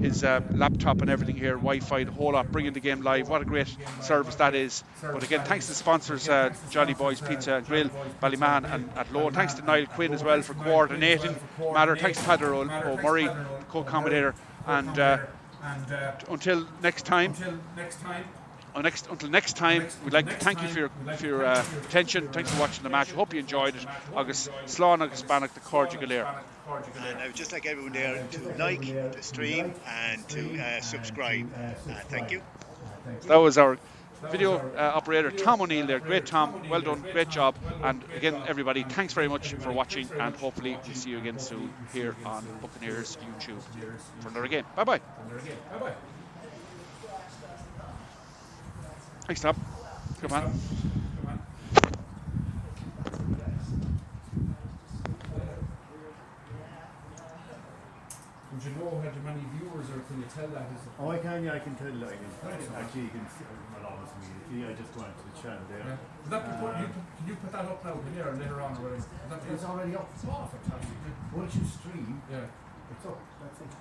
his laptop and everything here, Wi-Fi, the whole lot, bringing the game live. What a great service that is. But again, thanks to the sponsors, Jolly Boys Pizza and Grill, Ballymahan and Athlone. Thanks to Niall Quinn as well for coordinating matter. Thanks to Padder O'Murray, co-commentator. And until next time, we'd like to thank you for your attention. Thanks for watching the match. I hope you enjoyed it. Agus Slán agus Banach the Cordial Galir. And I would just like everyone there to like the stream and to subscribe. Thank you. That was our video operator Tom O'Neill there. Great Tom, well done, great job. And again, everybody, thanks very much for watching, and hopefully we'll see you again soon here on Buccaneers YouTube for another game. Bye bye. Thanks, Tom. Come on. Would you know how many viewers, or can you tell that? Oh, I can tell. Actually, you can see almost immediately. I just went to the channel there. Yeah. Would that be can you put that up now, can you, or later on, or whatever? It's already up. Oh, fantastic. Once you stream, Yeah. it's up. That's it.